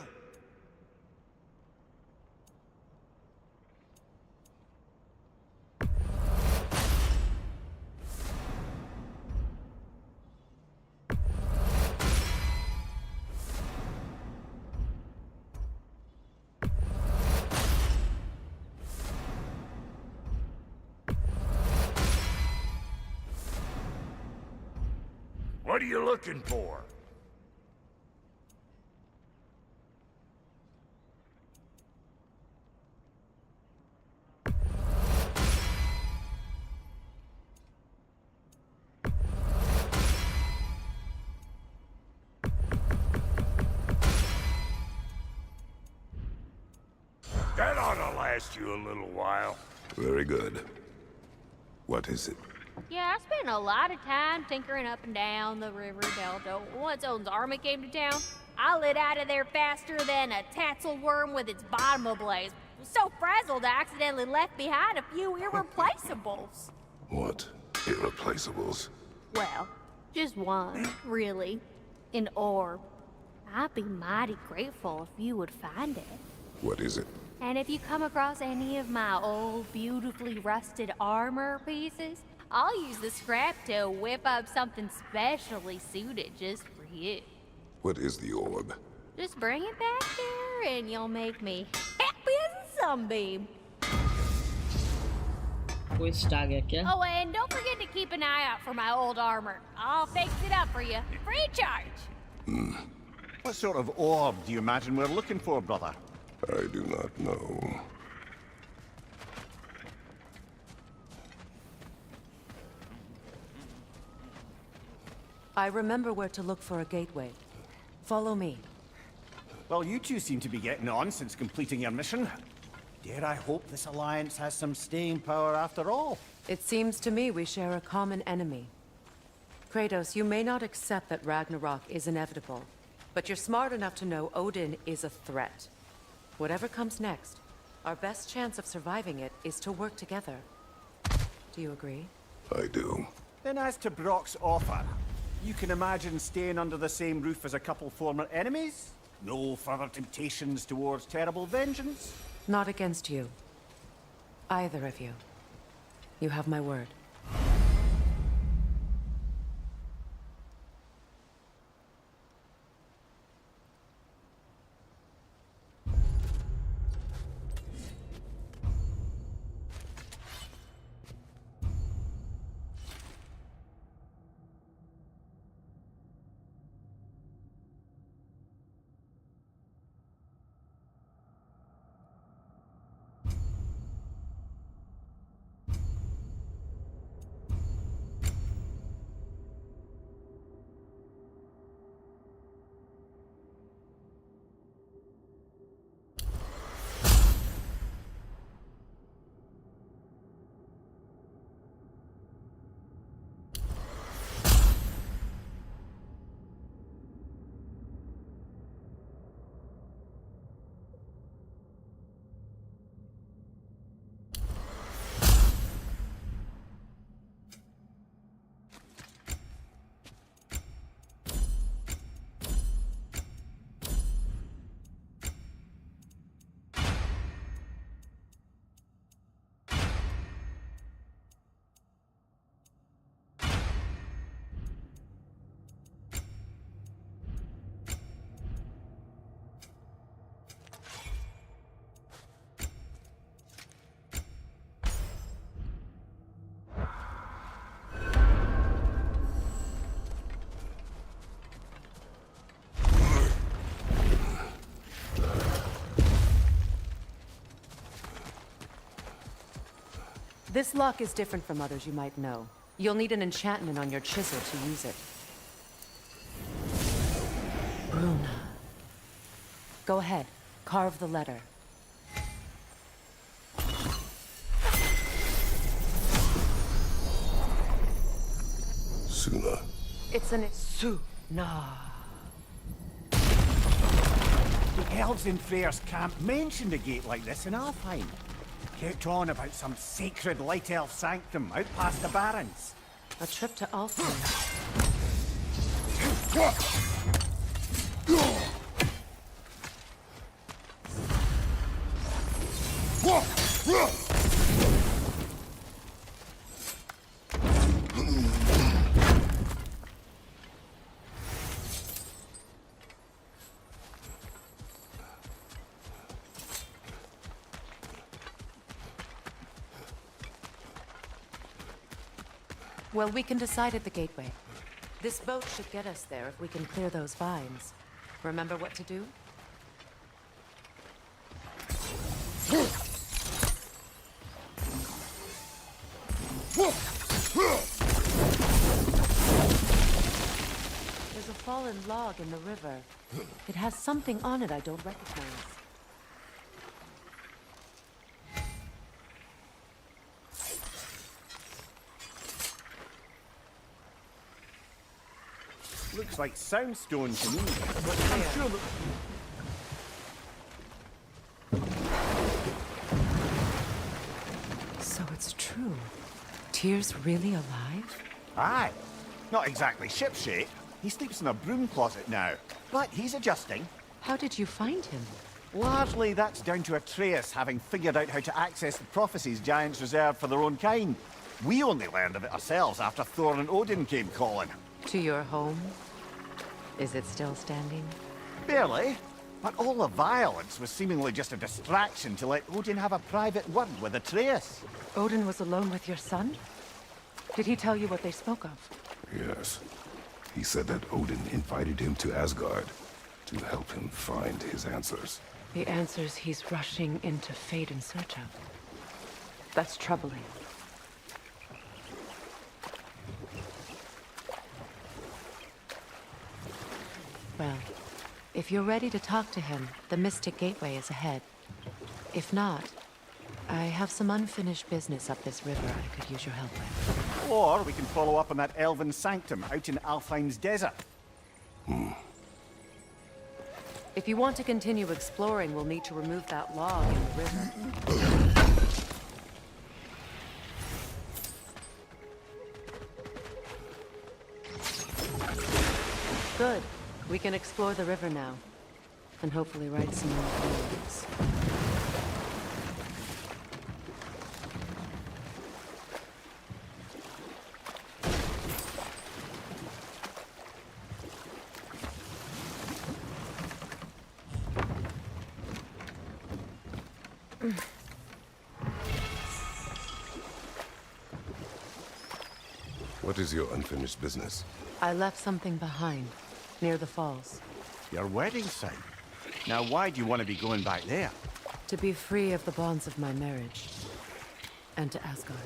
What are you looking for? That ought to last you a little while. Very good. What is it? Yeah, I spent a lot of time tinkering up and down the river delta. Once Odin's army came to town, I lit out of there faster than a tassel worm with its bottom ablaze. So frazzled, I accidentally left behind a few irreplaceables. What? Irreplaceables? Well, just one, really. An orb. I'd be mighty grateful if you would find it. What is it? And if you come across any of my old, beautifully rusted armor pieces, I'll use the scrap to whip up something specially suited just for you. What is the orb? Just bring it back here and you'll make me happy as a sunbeam. Twist आ गया क्या? Oh, and don't forget to keep an eye out for my old armor. I'll fix it up for you, free of charge. What sort of orb do you imagine we're looking for, brother? I do not know. I remember where to look for a gateway. Follow me. Well, you two seem to be getting on since completing your mission. Dare I hope this alliance has some staying power after all? It seems to me we share a common enemy. Kratos, you may not accept that Ragnarok is inevitable, but you're smart enough to know Odin is a threat. Whatever comes next, our best chance of surviving it is to work together. Do you agree? I do. Then as to Brock's offer, you can imagine staying under the same roof as a couple former enemies? No further temptations towards terrible vengeance? Not against you. Either of you. You have my word. This lock is different from others you might know. You'll need an enchantment on your chisel to use it. Bruna. Go ahead. Carve the letter. Suna. It's an Suna. The elves in Freyr's camp mentioned a gate like this in Alfheim. Kept on about some sacred light elf sanctum out past the barrens. A trip to Alfheim. Well, we can decide at the gateway. This boat should get us there if we can clear those vines. Remember what to do? There's a fallen log in the river. It has something on it I don't recognize. Looks like soundstone to me. But I'm sure that... So it's true. Tyr's really alive? Aye. Not exactly shipshape. He sleeps in a broom closet now. But he's adjusting. How did you find him? Largely that's down to Atreus having figured out how to access the prophecies giants reserved for their own kind. We only learned of it ourselves after Thor and Odin came calling. To your home? Is it still standing? Barely. But all the violence was seemingly just a distraction to let Odin have a private word with Atreus. Odin was alone with your son? Did he tell you what they spoke of? Yes. He said that Odin invited him to Asgard. to help him find his answers. The answers he's rushing into fate in search of. That's troubling. Well, if you're ready to talk to him, the Mystic Gateway is ahead. If not, I have some unfinished business up this river I could use your help with. Or we can follow up on that elven sanctum out in Alfheim's desert. If you want to continue exploring, we'll need to remove that log in the river. Good. We can explore the river now. And hopefully write some more poems. What is your unfinished business? I left something behind, near the falls. Your wedding site. Now, why do you want to be going back there? To be free of the bonds of my marriage. And to Asgard.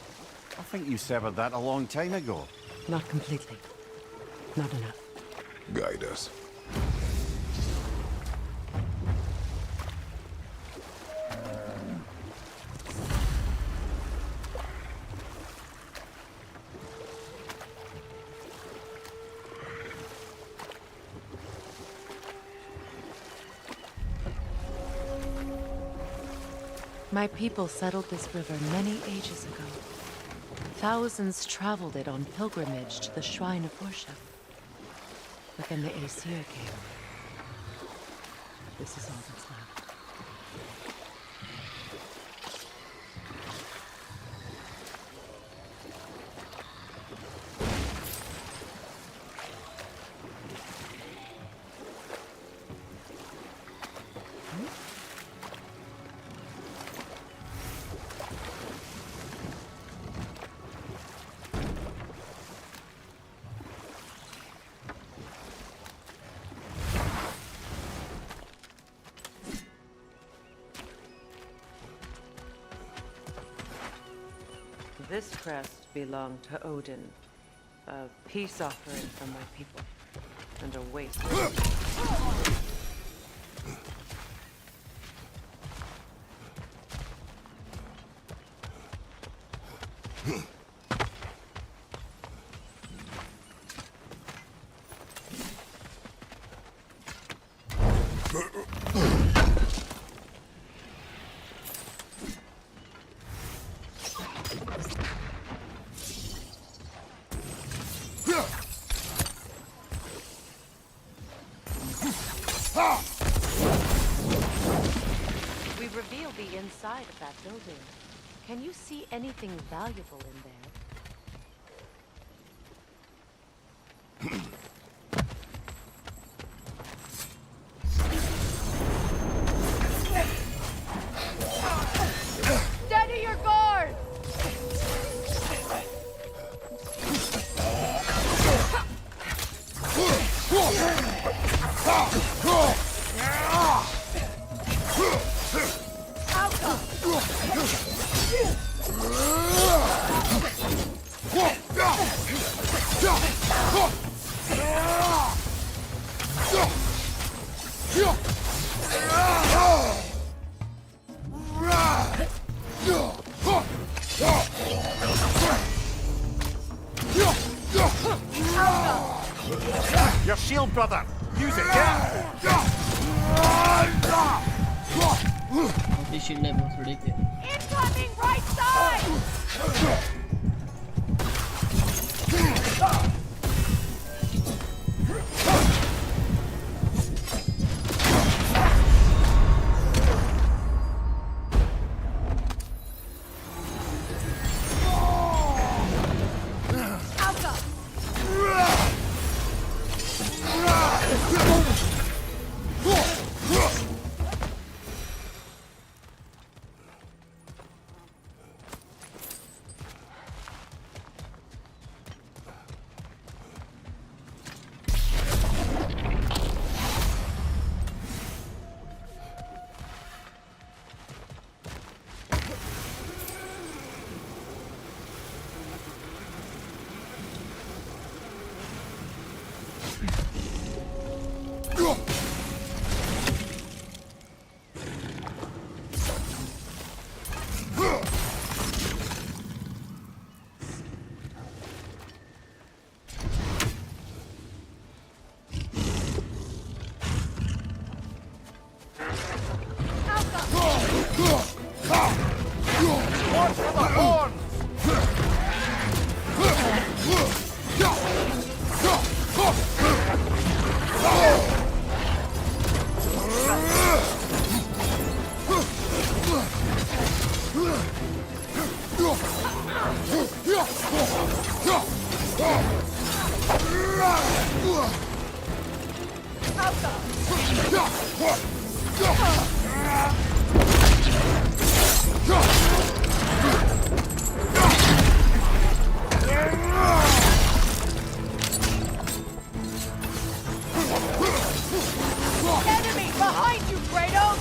I think you severed that a long time ago. Not completely. Not enough. Guide us. My people settled this river many ages ago. Thousands traveled it on pilgrimage to the shrine of worship. But then the ASUS came. This is all that's left. This crest belonged to Odin, a peace offering from my people, and a waste. We revealed the inside of that building. Can you see anything valuable in there? Steady your guard! Your shield, brother! Use it, yeah! This shit never ridiculous. Incoming right side! Watch for the horns! Enemy behind you, Kratos!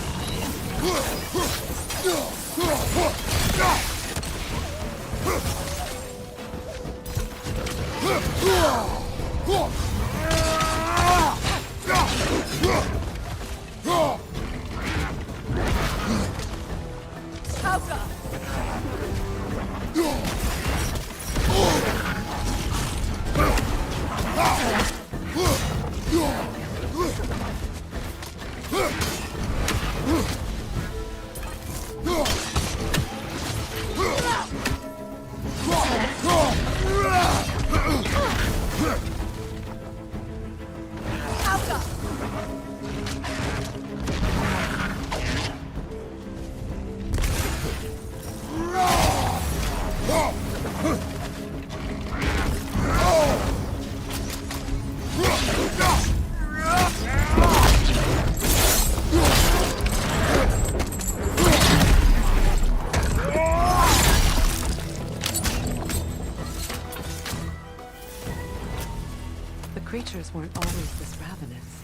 Creatures weren't always this ravenous.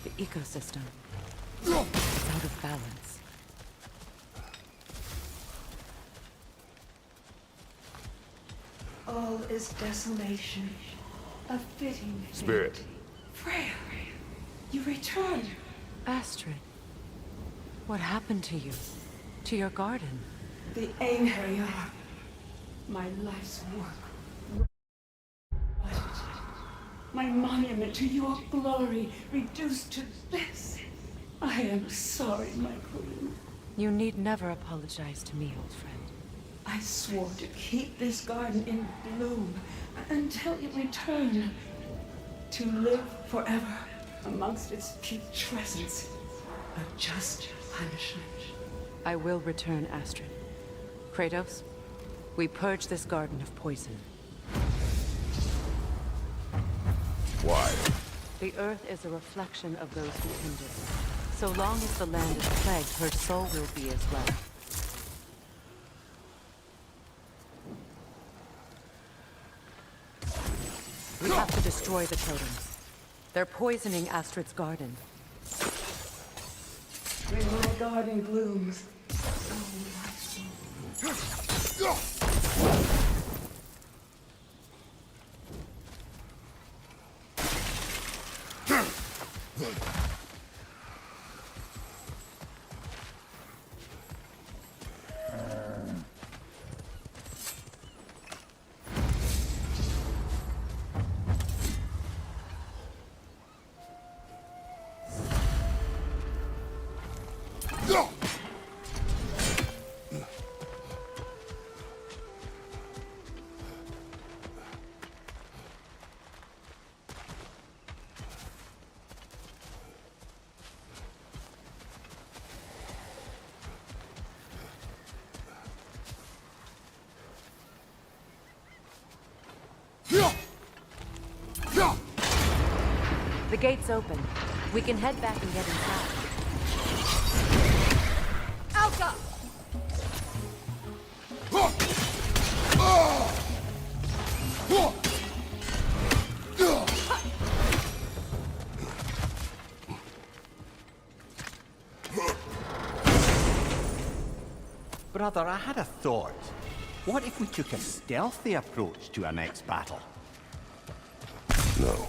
The ecosystem is out of balance. All is desolation, a fitting fate. Spirit. Freya, you return. Astrid, what happened to you? To your garden? The Einherjar, my life's work. My monument to your glory reduced to this. I am sorry, my queen. You need never apologize to me, old friend. I swore to keep this garden in bloom until you return. To live forever amongst its putrescence. A just punishment. I will return, Astrid. Kratos, we purge this garden of poison. Why? The earth is a reflection of those who tend it. So long as the land is plagued, her soul will be as well. We have to destroy the totems. They're poisoning Astrid's garden. When my garden blooms, so will my soul. The gate's open. We can head back and get inside. Alka! Brother, I had a thought. What if we took a stealthy approach to our next battle? No.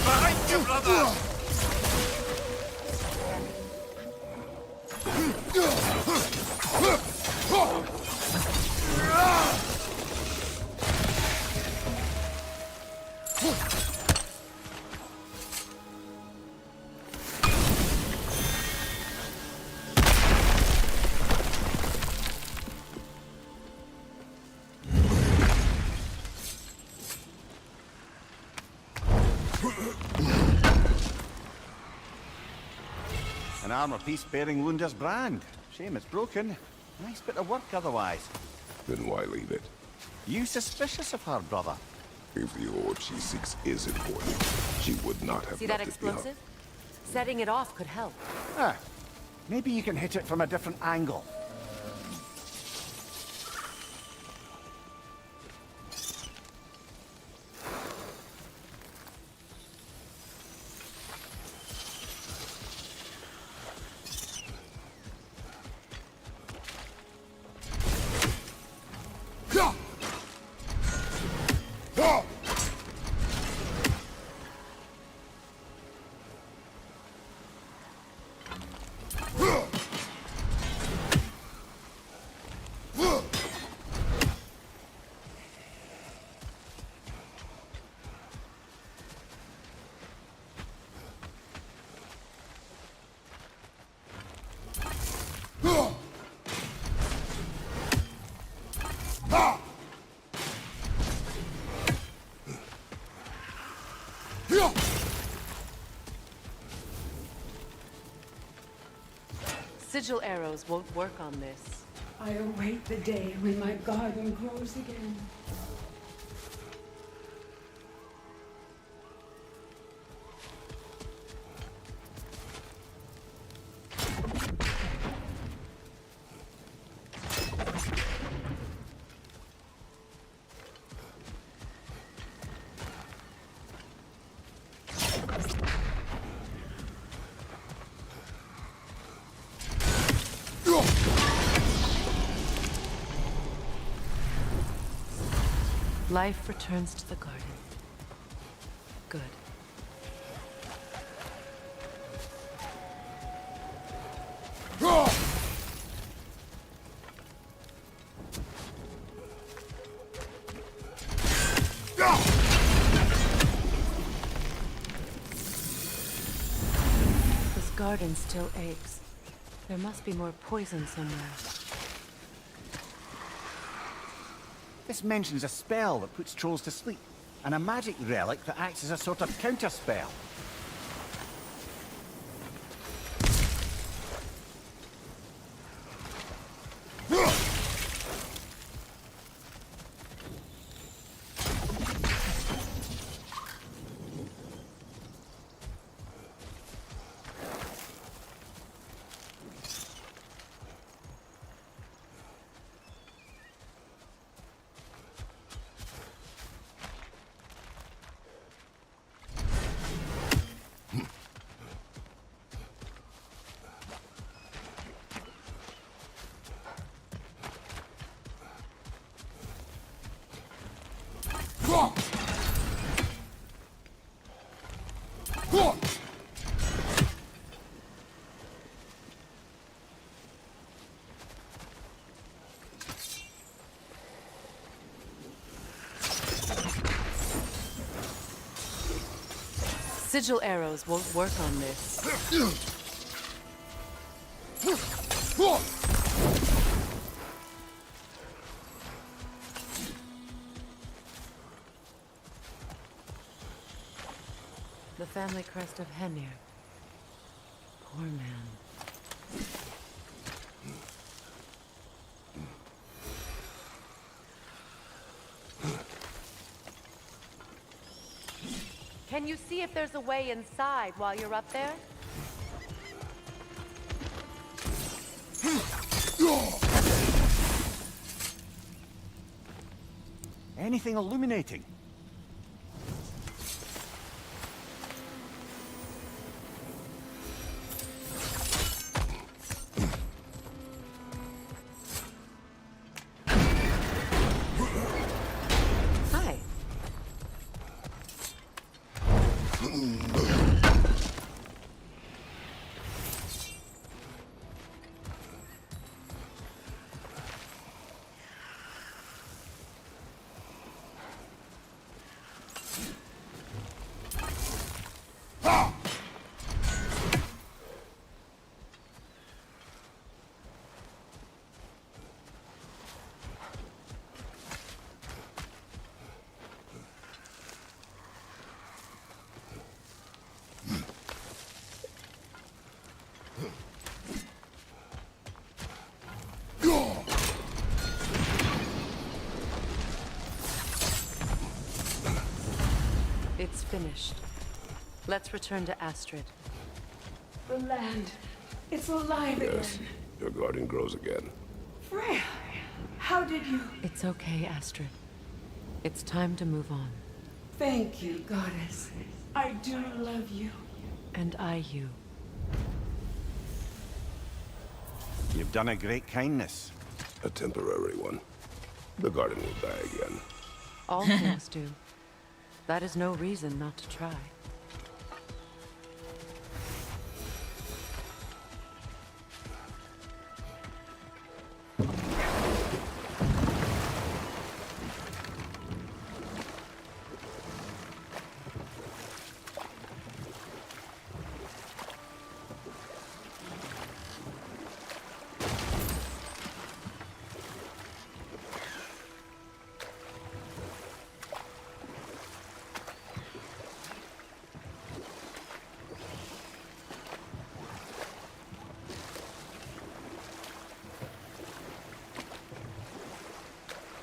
Behind you, brother! An armor piece bearing Lunda's brand. Shame it's broken. Nice bit of work otherwise. Then why leave it? You suspicious of her, brother? If the orb she seeks is important, she would not have See that left it behind. explosive? Setting it off could help. Ah, maybe you can hit it from a different angle. Sigil arrows won't work on this. I await the day when my garden grows again. Life returns to the garden. Good. This garden still aches. There must be more poison somewhere. This mentions a spell that puts trolls to sleep, and a magic relic that acts as a sort of counter-spell. Sigil arrows won't work on this. The family crest of Henir. Poor man. Can you see if there's a way inside while you're up there? Anything illuminating? Hi. Huh. It's finished. Let's return to Astrid. The land. It's alive Yes, again. your garden grows again. Freya, how did you... It's okay, Astrid. It's time to move on. Thank you, goddess. I do love you. And I you. You've done a great kindness. A temporary one. The garden will die again. All things do. That is no reason not to try.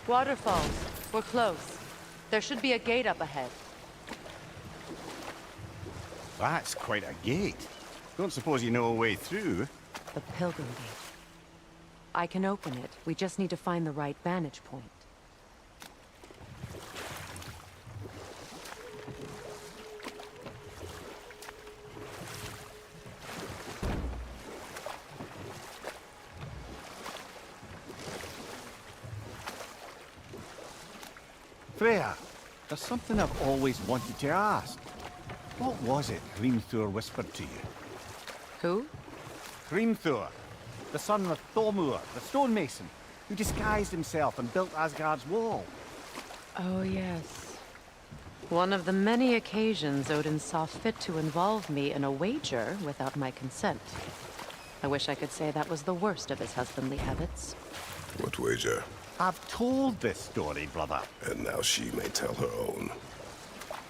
Waterfalls. We're close. There should be a gate up ahead. That's quite a gate. Don't suppose you know a way through? The Pilgrim Gate. I can open it. We just need to find the right vantage point. Freya, there's something I've always wanted to ask. What was it Hrimthur whispered to you? Who? Hrimthur, the son of Thormur, the stonemason, who disguised himself and built Asgard's wall. Oh, yes. One of the many occasions Odin saw fit to involve me in a wager without my consent. I wish I could say that was the worst of his husbandly habits. What wager? I've told this story, brother. And now she may tell her own.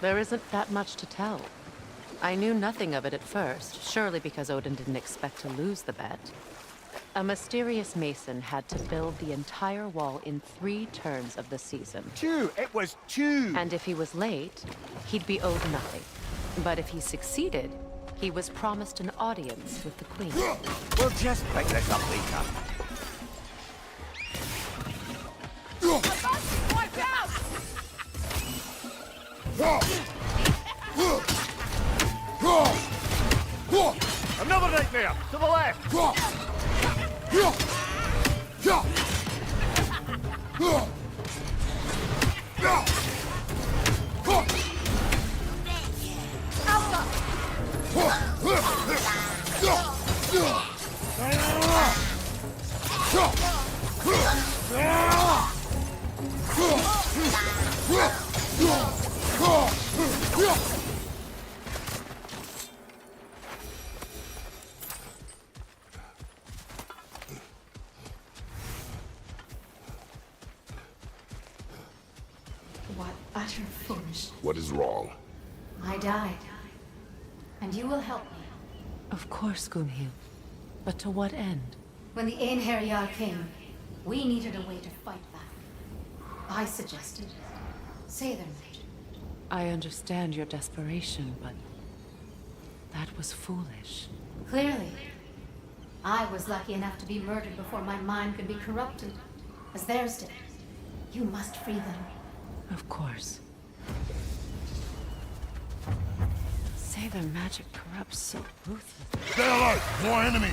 There isn't that much to tell. I knew nothing of it at first, surely because Odin didn't expect to lose the bet. A mysterious mason had to build the entire wall in 3 turns of the season. 2! It was 2! And if he was late, he'd be owed nothing. But if he succeeded, he was promised an audience with the queen. We'll just pick this up later. Another nightmare! To the left! What utter foolishness. What is wrong? I died. And you will help me. Of course, Gunhild. But to what end? When the Einherjar came, we needed a way to fight back. I suggested say their magic. I understand your desperation, but that was foolish. Clearly. I was lucky enough to be murdered before my mind could be corrupted, as theirs did. You must free them. Of course. Say their magic corrupts so ruthlessly. Stay alert! More enemies!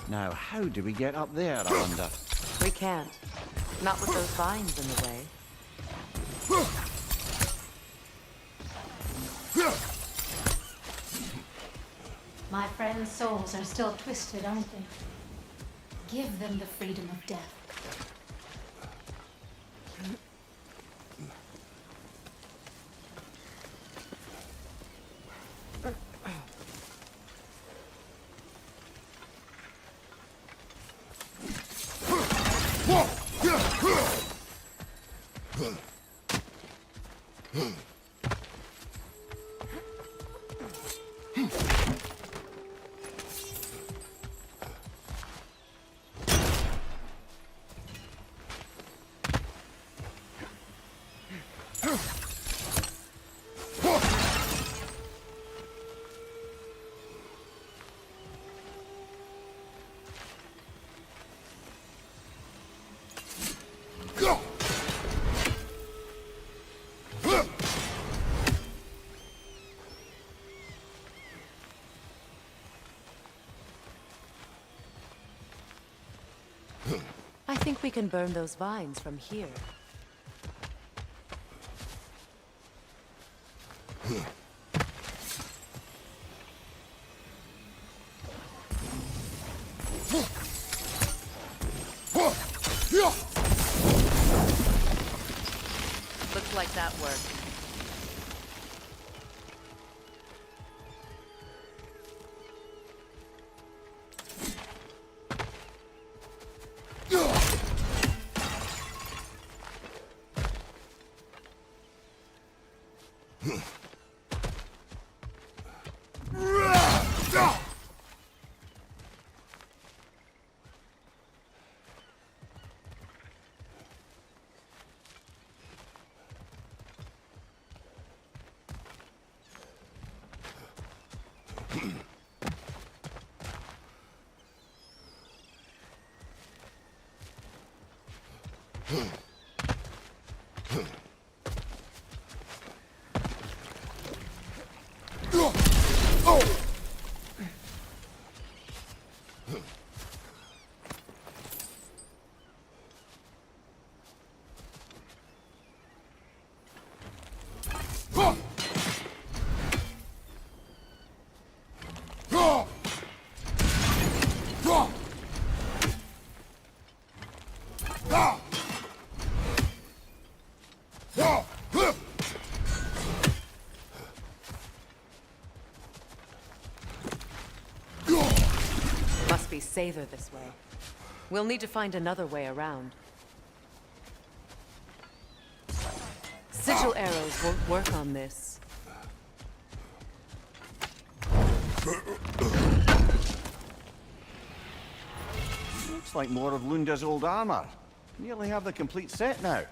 Now, how do we get up there, I wonder? We can't. Not with those vines in the way. My friends' souls are still twisted, aren't they? Give them the freedom of death. I think we can burn those vines from here. Looks like that worked. Must be safer this way. We'll need to find another way around. Sigil arrows won't work on this. Looks like more of Lunda's old armor. Nearly have the complete set now.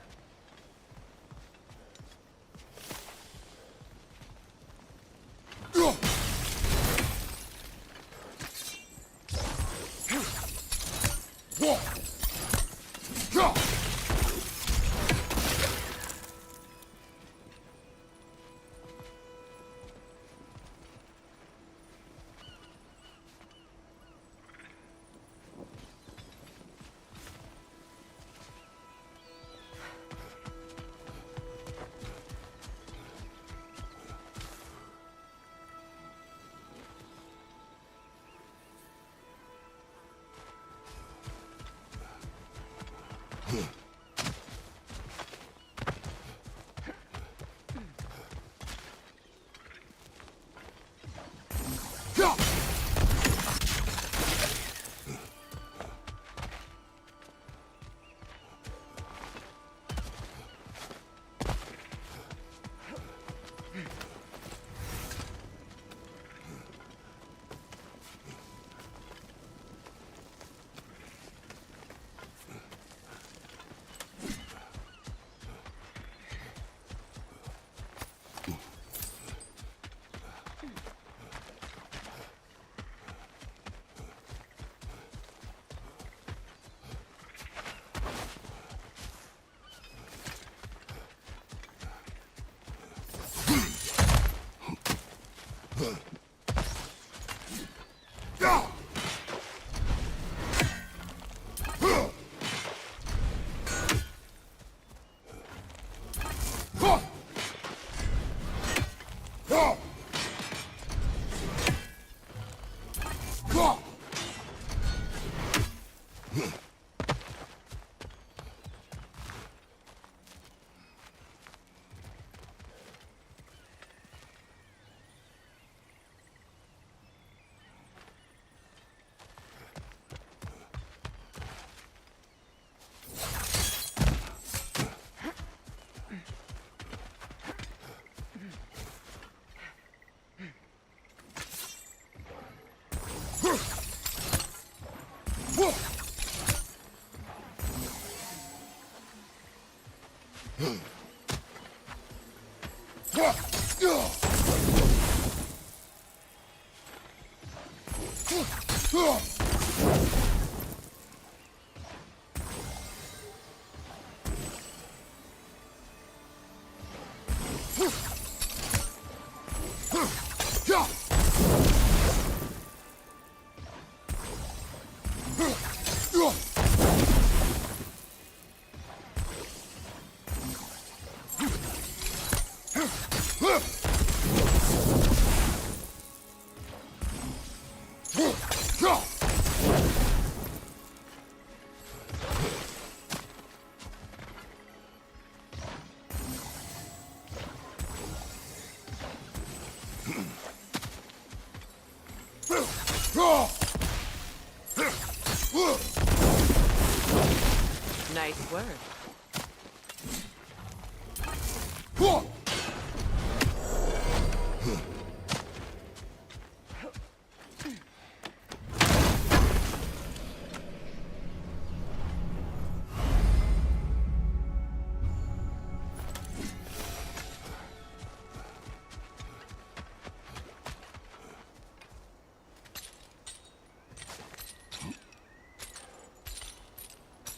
word.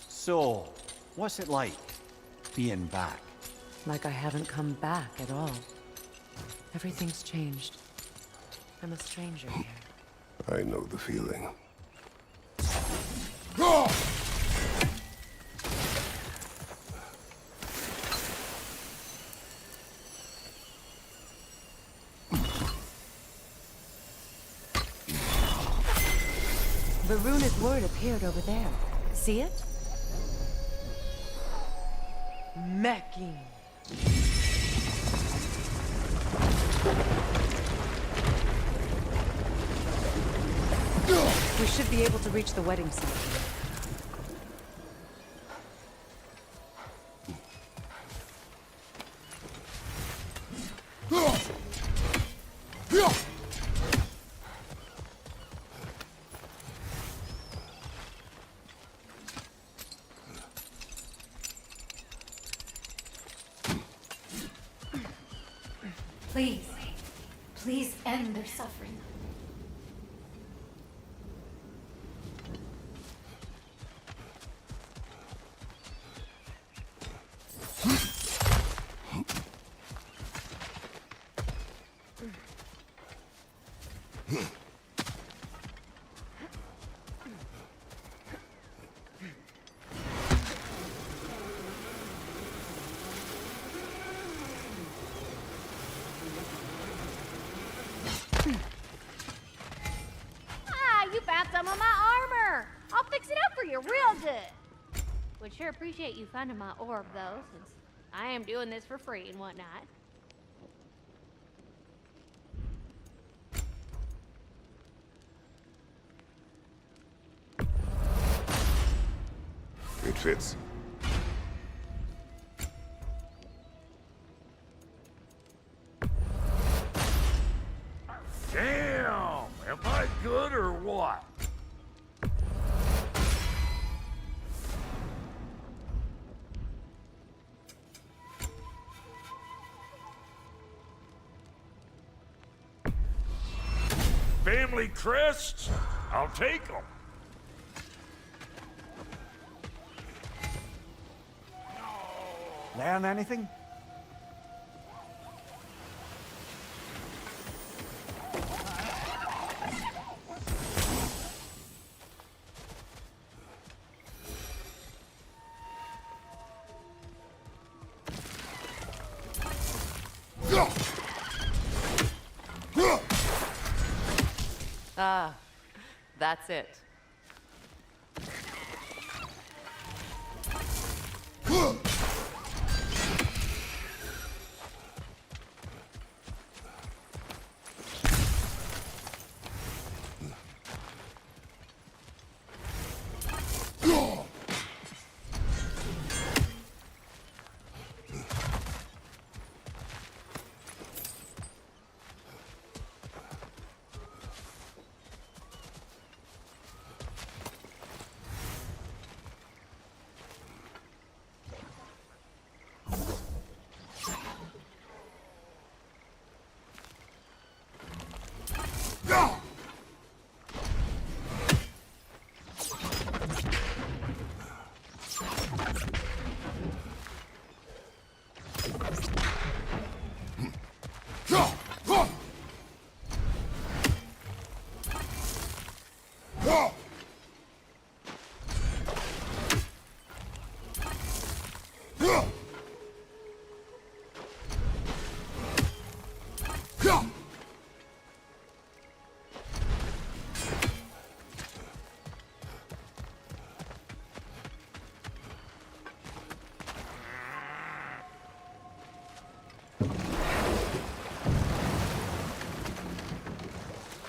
So, what's it like, being back? Like I haven't come back at all. Everything's changed. I'm a stranger here. I know the feeling. The runic word appeared over there. See it? Mecking. We should be able to reach the wedding site. Please, please end their suffering. You found some of my armor! I'll fix it up for you real good! Would sure appreciate you finding my orb, though, since I am doing this for free and whatnot. It fits. Damn! Am I good or what? Family crests? I'll take them. Learn anything? Ah, that's it.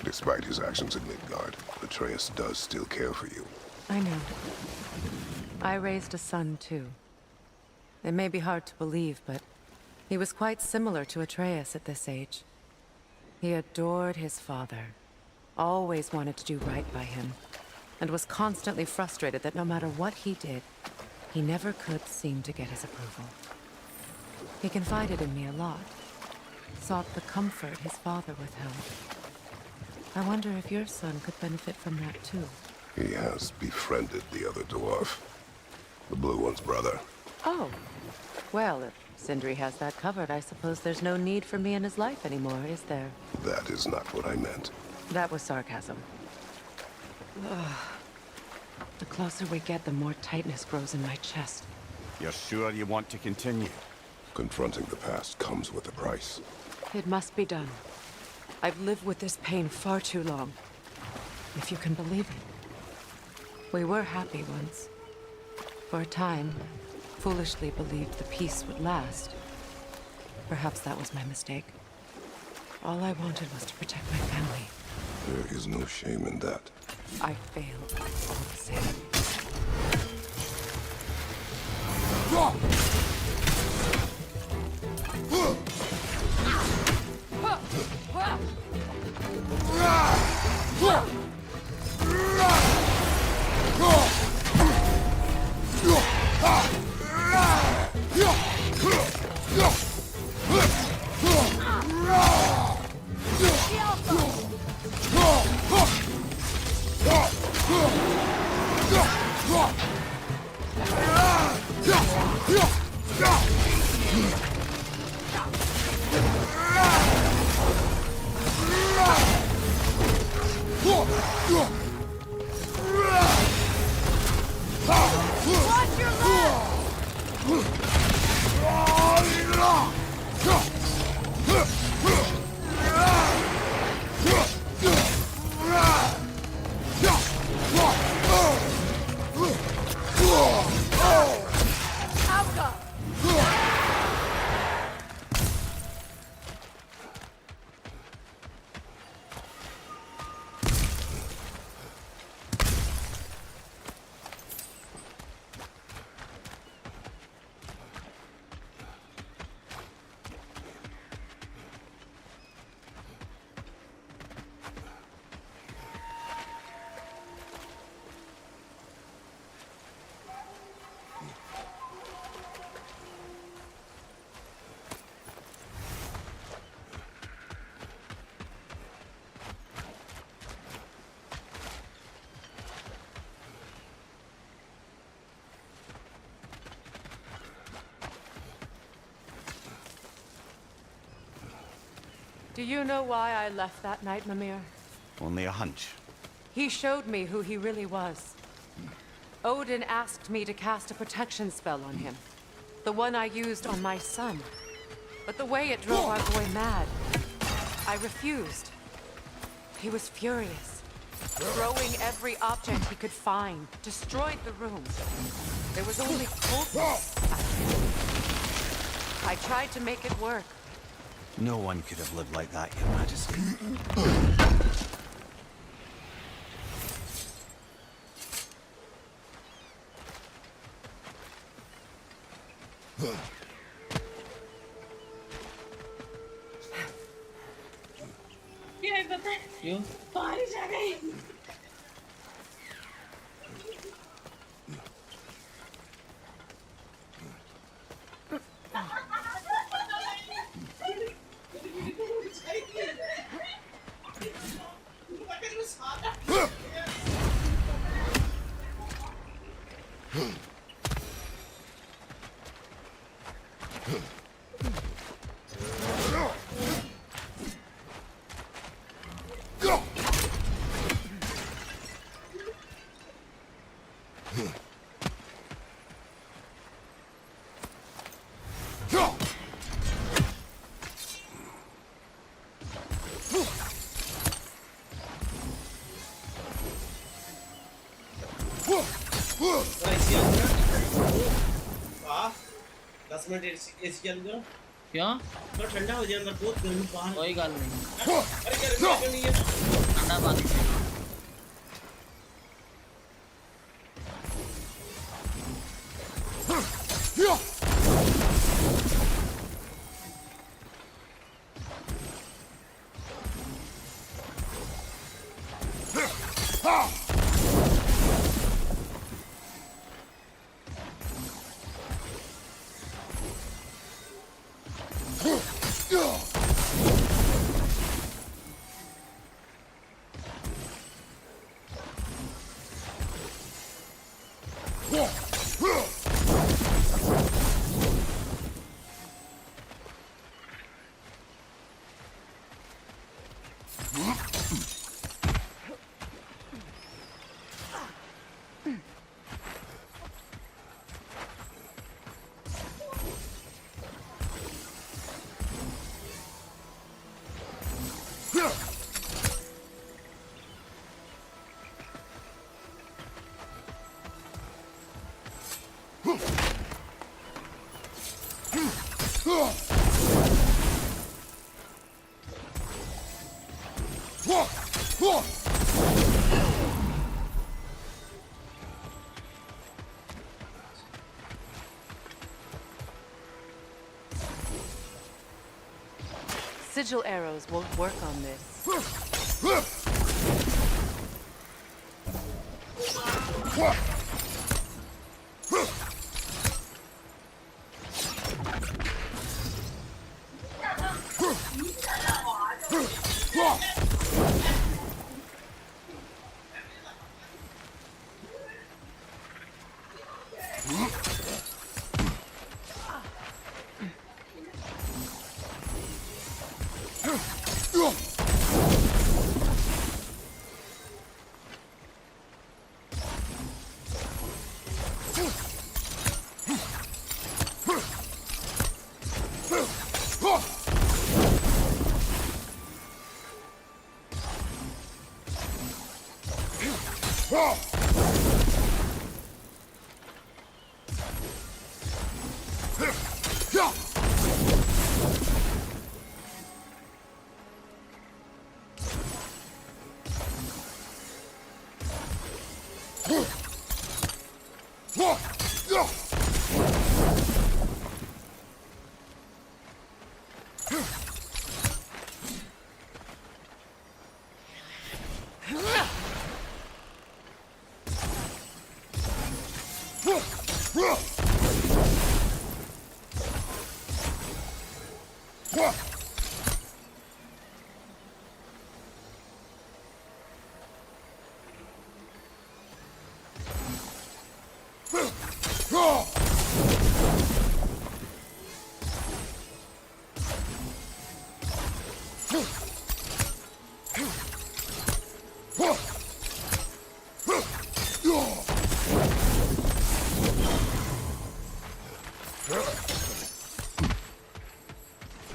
Despite his actions in Midgard, Atreus does still care for you. I know. I raised a son, too. It may be hard to believe, but he was quite similar to Atreus at this age. He adored his father, always wanted to do right by him, and was constantly frustrated that no matter what he did, he never could seem to get his approval. He confided in me a lot, sought the comfort his father withheld. I wonder if your son could benefit from that too. He has befriended the other dwarf. The blue one's brother. Oh. Well, if Sindri has that covered, I suppose there's no need for me in his life anymore, is there? That is not what I meant. That was sarcasm. Ugh. The closer we get, the more tightness grows in my chest. You're sure you want to continue? Confronting the past comes with a price. It must be done. I've lived with this pain far too long. If you can believe it. We were happy once. For a time, foolishly believed the peace would last. Perhaps that was my mistake. All I wanted was to protect my family. There is no shame in that. I failed all the same. Do you know why I left that night, Mimir? Only a hunch. He showed me who he really was. Odin asked me to cast a protection spell on him. The one I used on my son. But the way it drove our boy mad, I refused. He was furious. Throwing every object he could find, destroyed the room. There was only coldness. I tried to make it work. No one could have lived like that, Your Majesty. ये पता है क्यों? बारिश आ गई क्यों? तो ठंडा हो जाए अंदर बहुत गर्मी बाहर कोई गल नहीं अरे क्या नहीं है ठंडा पानी Sigil arrows won't work on this.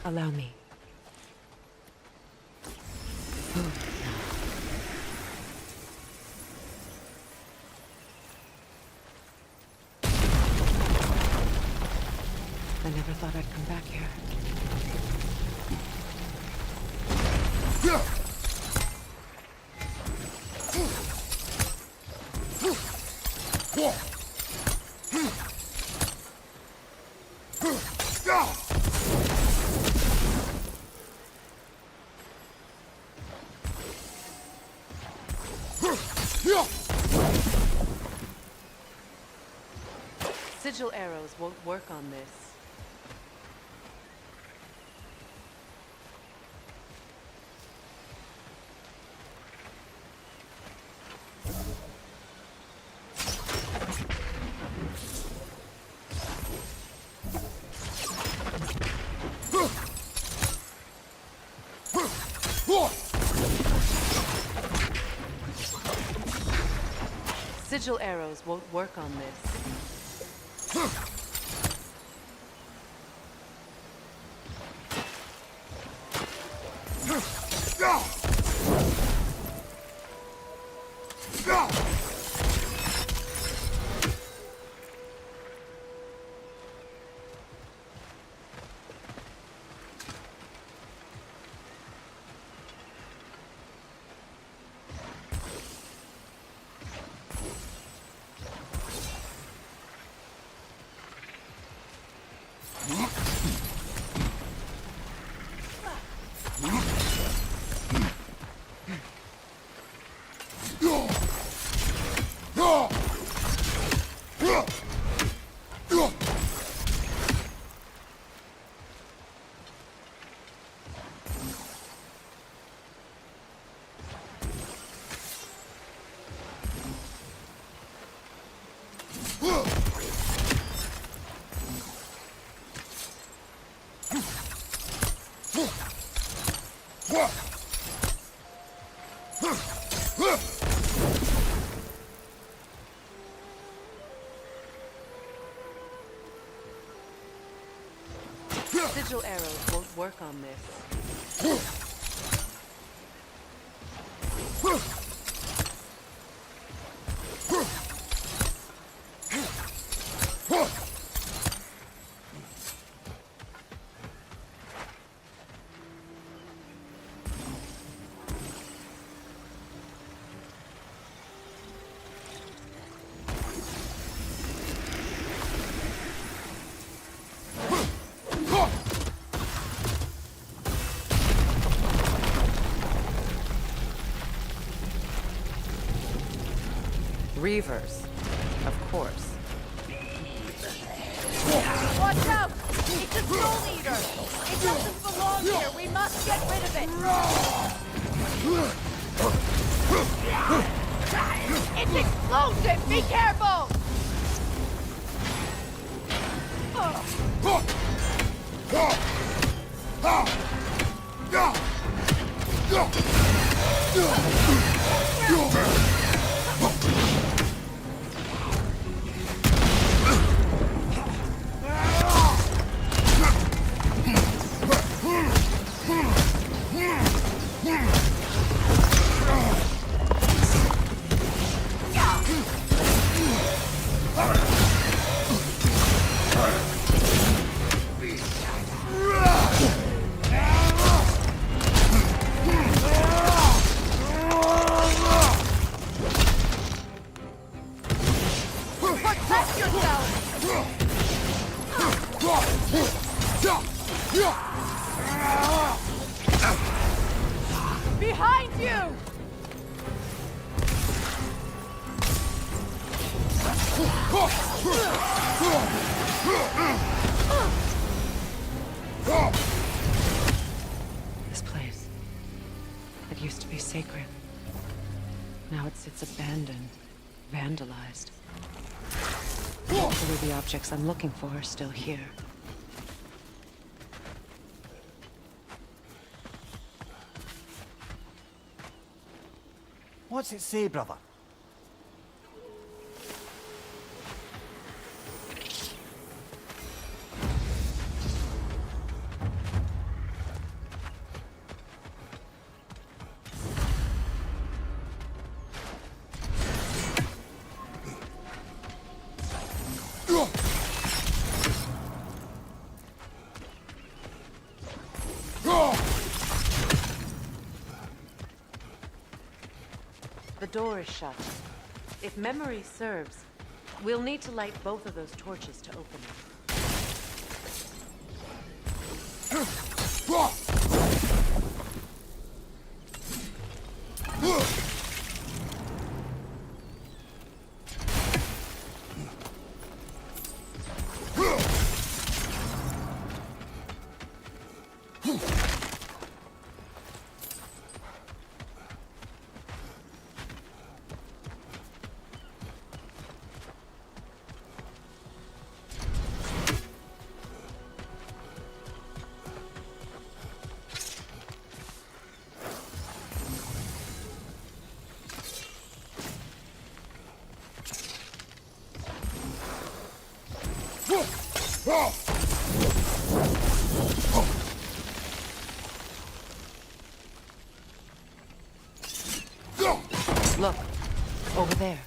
Allow me. I never thought I'd come back here. Sigil arrows won't work on this. Sigil arrows won't work on this. Sigil arrows won't work on this. Reavers, of course. Watch out! It's a soul eater! It doesn't belong here! We must get rid of it! It's explosive! Be careful! Behind you! This place. It used to be sacred. Now it sits abandoned, vandalized. Hopefully the objects I'm looking for are still here. What's it say, brother? The door is shut. If memory serves, we'll need to light both of those torches to open it. Look, over there.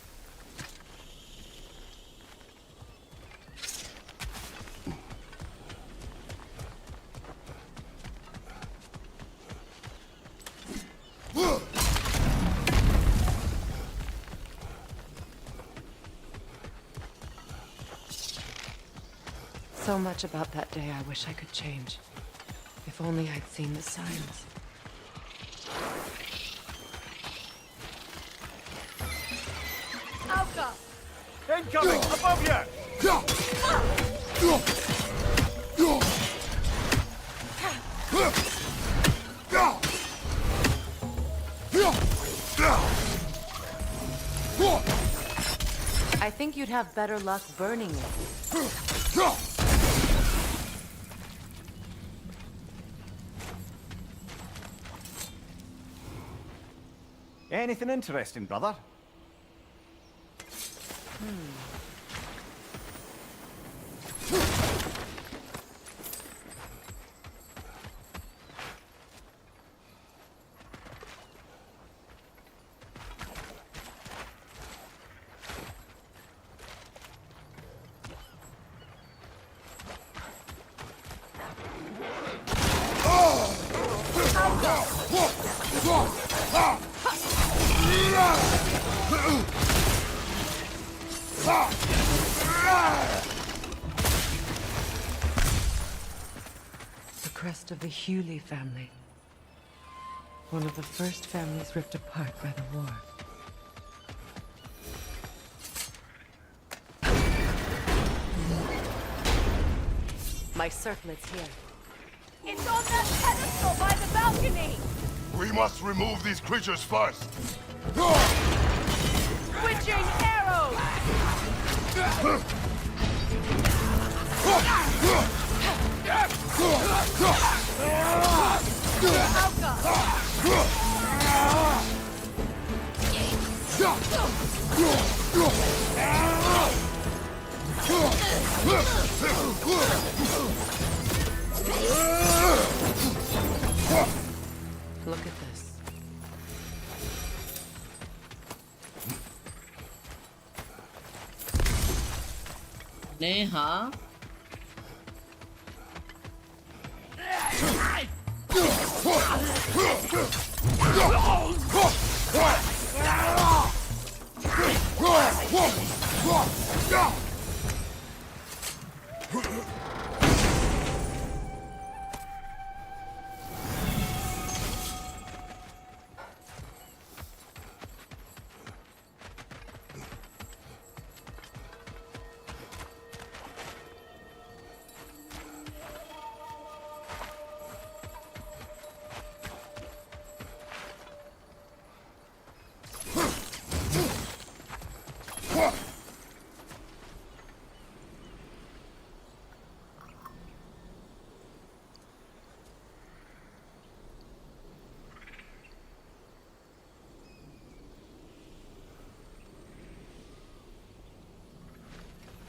So much about that day I wish I could change. If only I'd seen the signs. Alka! Incoming! Above you! I think you'd have better luck burning it. Anything interesting, brother? The crest of the Hewley family. One of the first families ripped apart by the war. My circlet's here. It's on that pedestal by the balcony! We must remove these creatures first. Switching arrows! Look at this. Neha.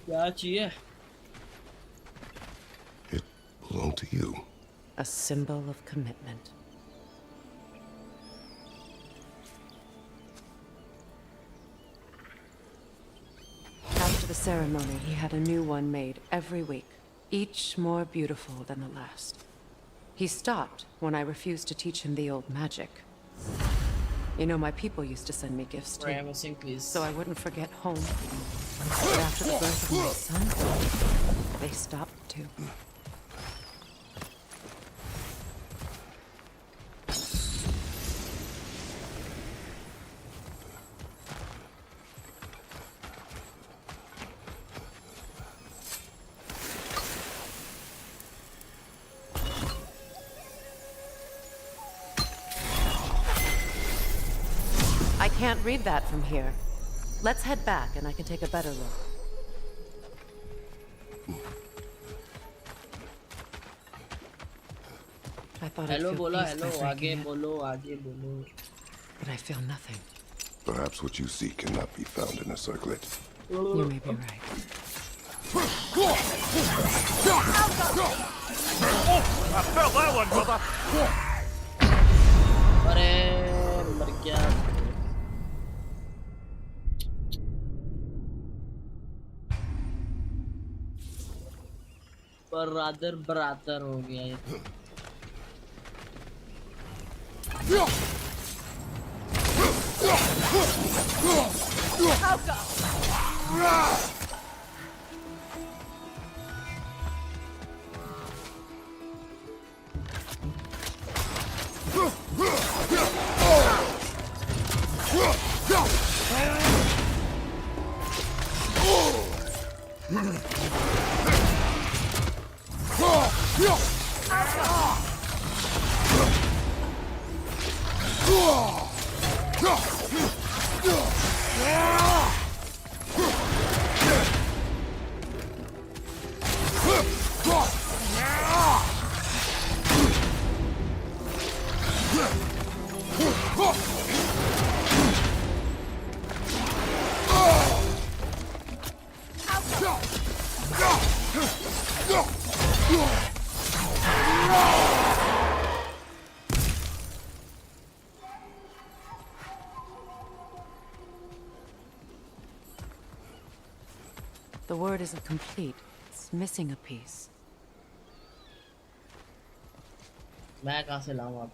क्या चाहिए? It belonged to you. A symbol of commitment. After the ceremony, he had a new one made every week, each more beautiful than the last. He stopped when I refused to teach him the old magic. You know, my people used to send me gifts too, so I wouldn't forget home. But after the birth of my son, they stopped too. I can't read that from here. Let's head back and I can take a better look. I thought I'd feel peace by breaking it. But I feel nothing. Perhaps what you seek cannot be found in a circlet. You may be right. I felt that one, brother. मर गया बरादर हो गया ये The word isn't complete. It's missing a piece. मैं कहाँ से लाऊं अब?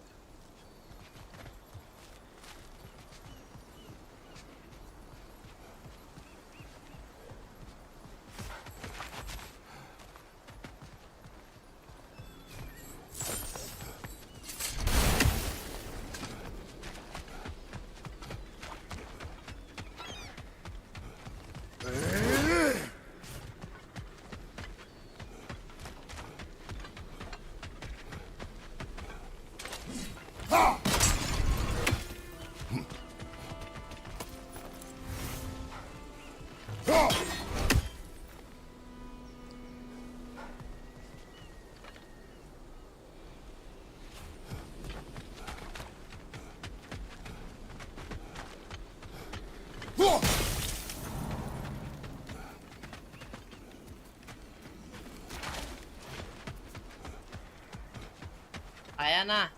आया ना?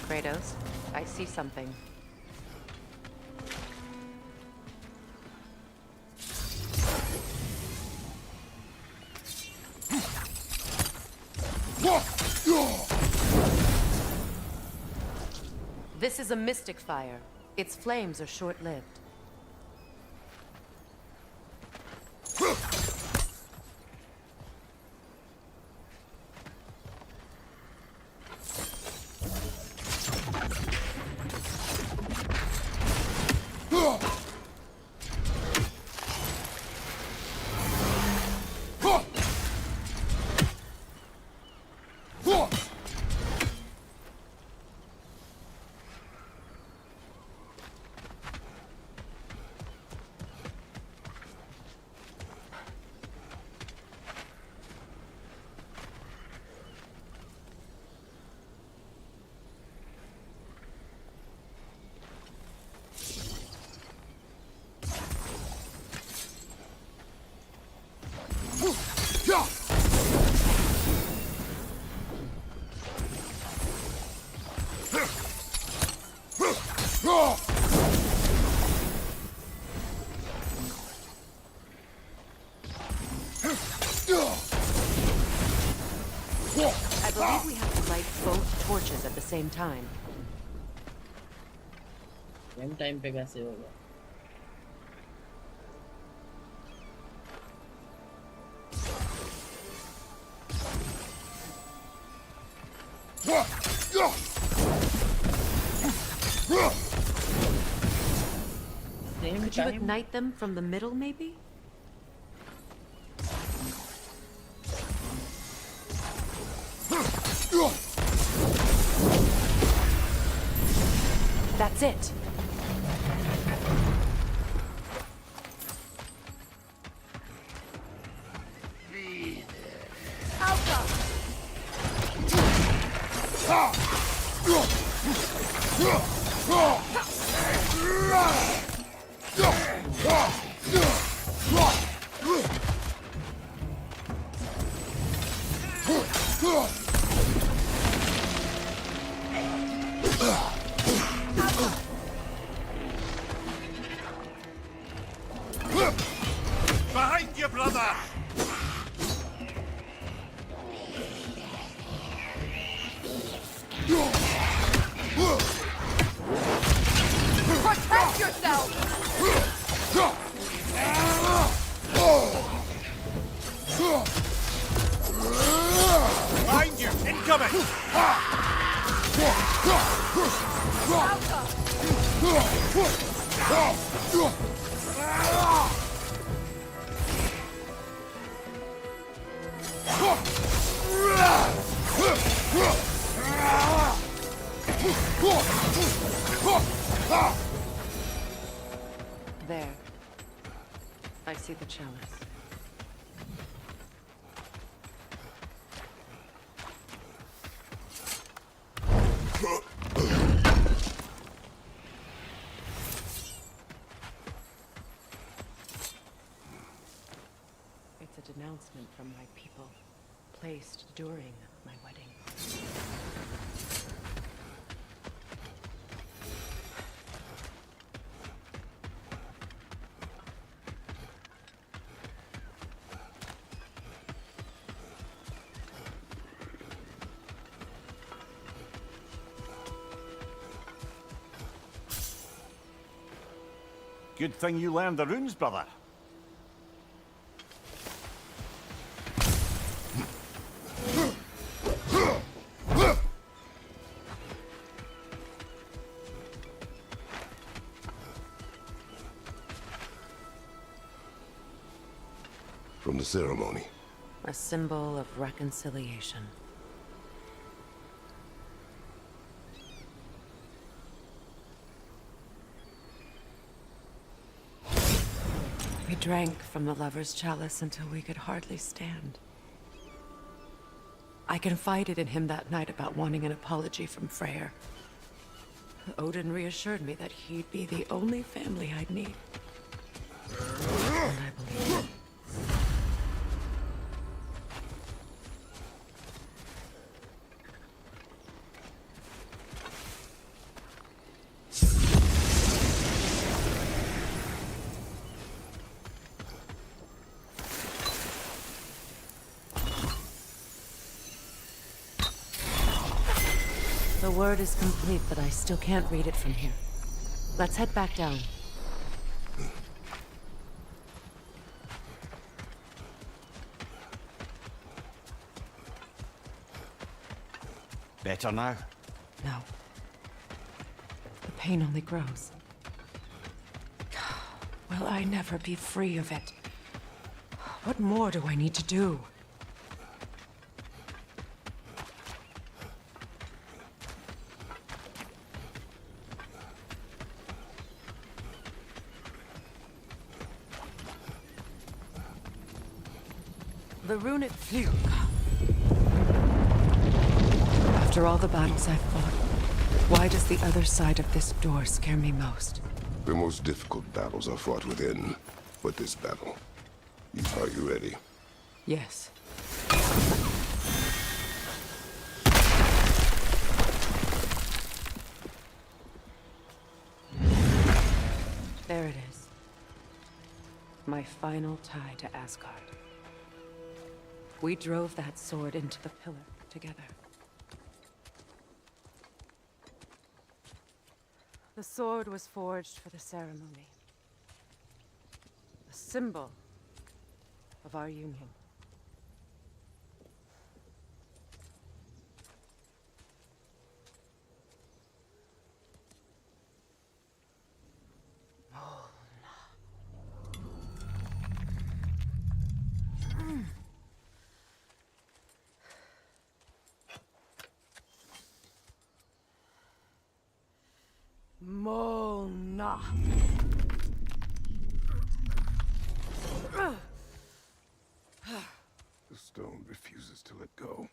Kratos, I see something. This is a mystic fire. Its flames are short-lived. I believe we have to light both torches at the same time. Same time पे कैसे होगा? Could you ignite them from the middle, maybe? That's it. Behind you, brother! Protect yourself! Behind you! Incoming! There. I see the chalice. my people, placed during my wedding. Good thing you learned the runes, brother. From the ceremony. A symbol of reconciliation. We drank from the lover's chalice until we could hardly stand. I confided in him that night about wanting an apology from Freyr. Odin reassured me that he'd be the only family I'd need. And I believed him. The word is complete, but I still can't read it from here. Let's head back down. Better now? No. The pain only grows. Will I never be free of it? What more do I need to do? The runic flute. After all the battles I've fought, why does the other side of this door scare me most? The most difficult battles are fought within, but this battle. Are you ready? Yes. There it is. My final tie to Asgard. We drove that sword into the pillar together. The sword was forged for the ceremony. A symbol of our union. Mona. The stone refuses to let go.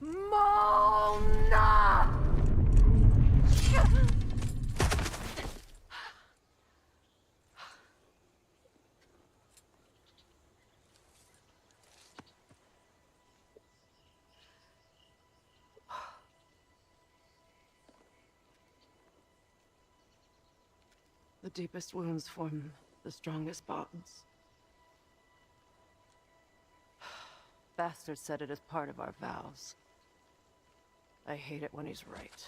Mona! The deepest wounds form the strongest bonds. Bastard said it as part of our vows. I hate it when he's right.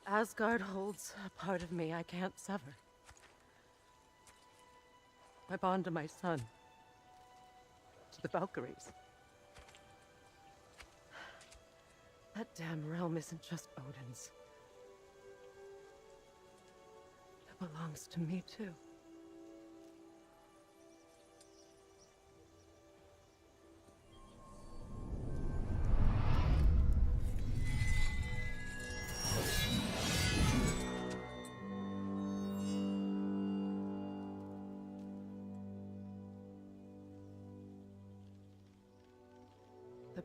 Asgard holds a part of me I can't sever. My bond to my son. To the Valkyries. That damn realm isn't just Odin's. It belongs to me, too.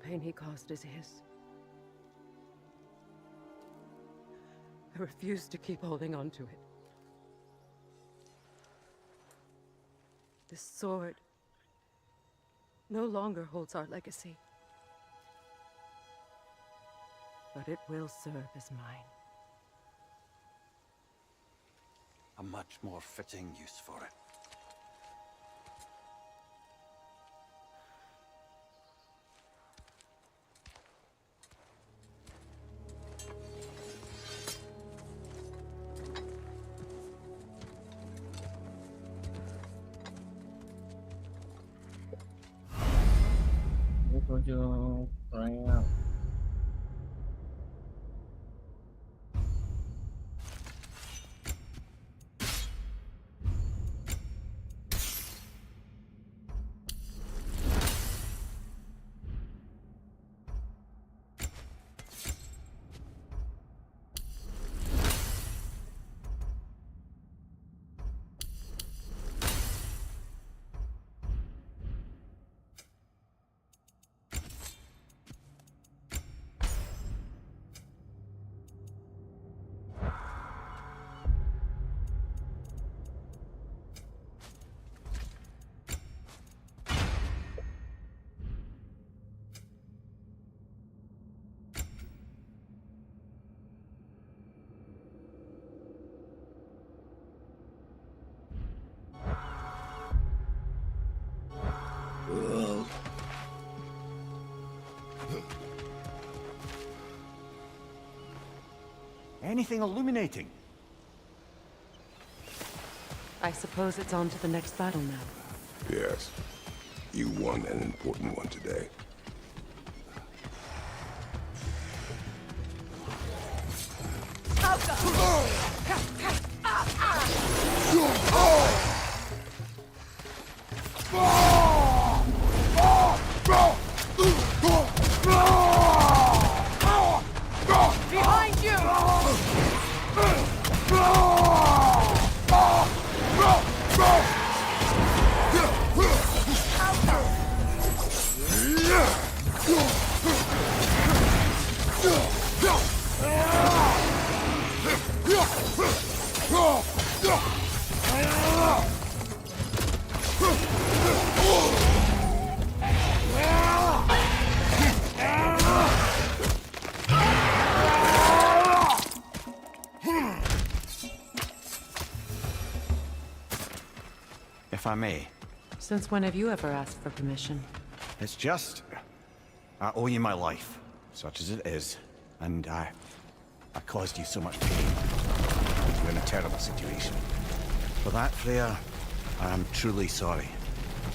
pain he caused is his. I refuse to keep holding on to it. This sword no longer holds our legacy. But it will serve as mine. A much more fitting use for it. Go to right. Anything illuminating? I suppose it's on to the next battle now. Yes. You won an important one today. Behind you! If I may. Since when have you ever asked for permission? It's just... I owe you my life, such as it is. And I caused you so much pain. You're in a terrible situation. For that, Freya, I am truly sorry.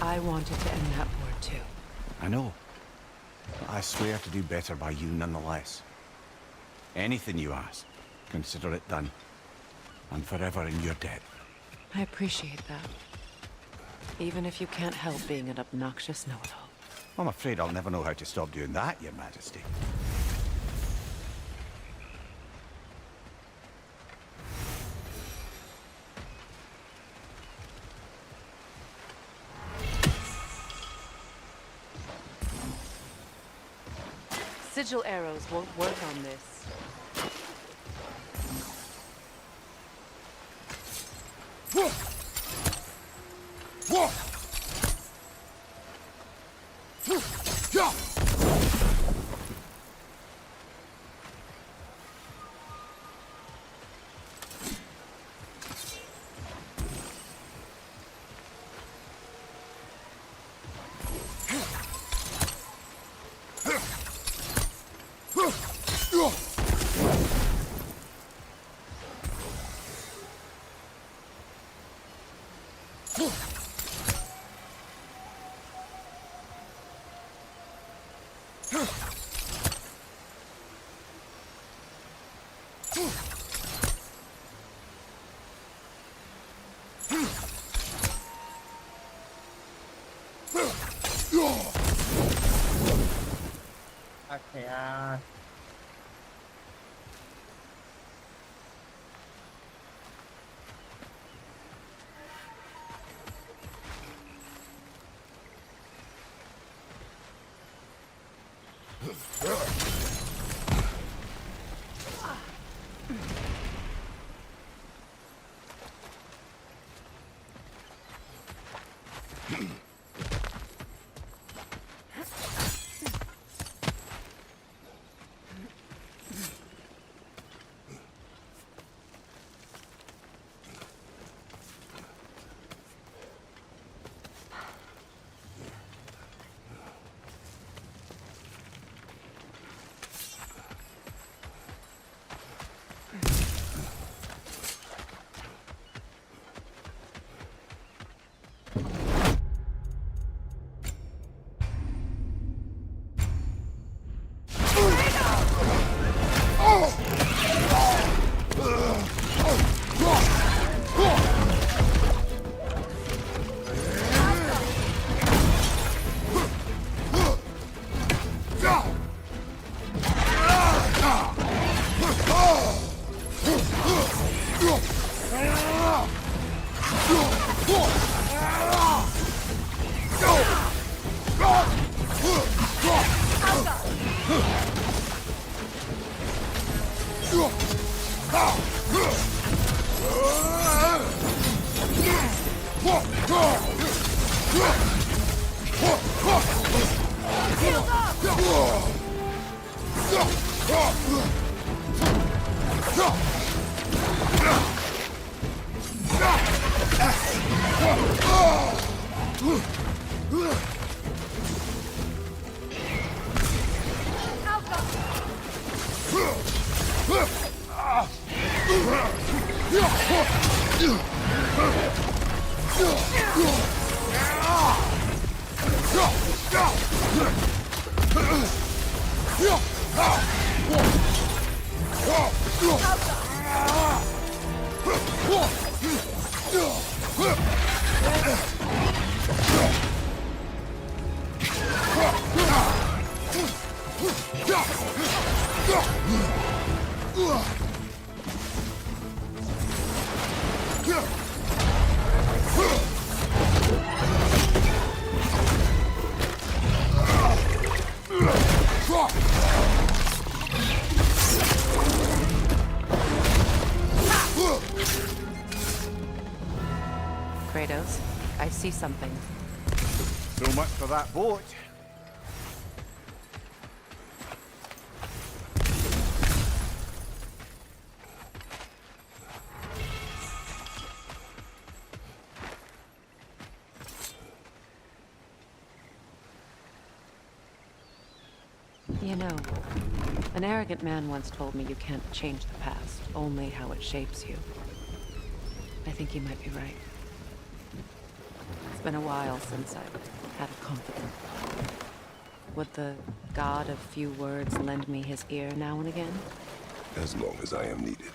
I wanted to end that war too. I know. But I swear to do better by you nonetheless. Anything you ask, consider it done. I'm forever in your debt. I appreciate that. Even if you can't help being an obnoxious know-it-all. I'm afraid I'll never know how to stop doing that, Your Majesty. Sigil arrows won't work on this. Okay, Kratos, I see something. So much for that boat. You know, an arrogant man once told me you can't change the past, only how it shapes you. I think he might be right. It's been a while since I've had a confidant. Would the god of few words lend me his ear now and again? As long as I am needed.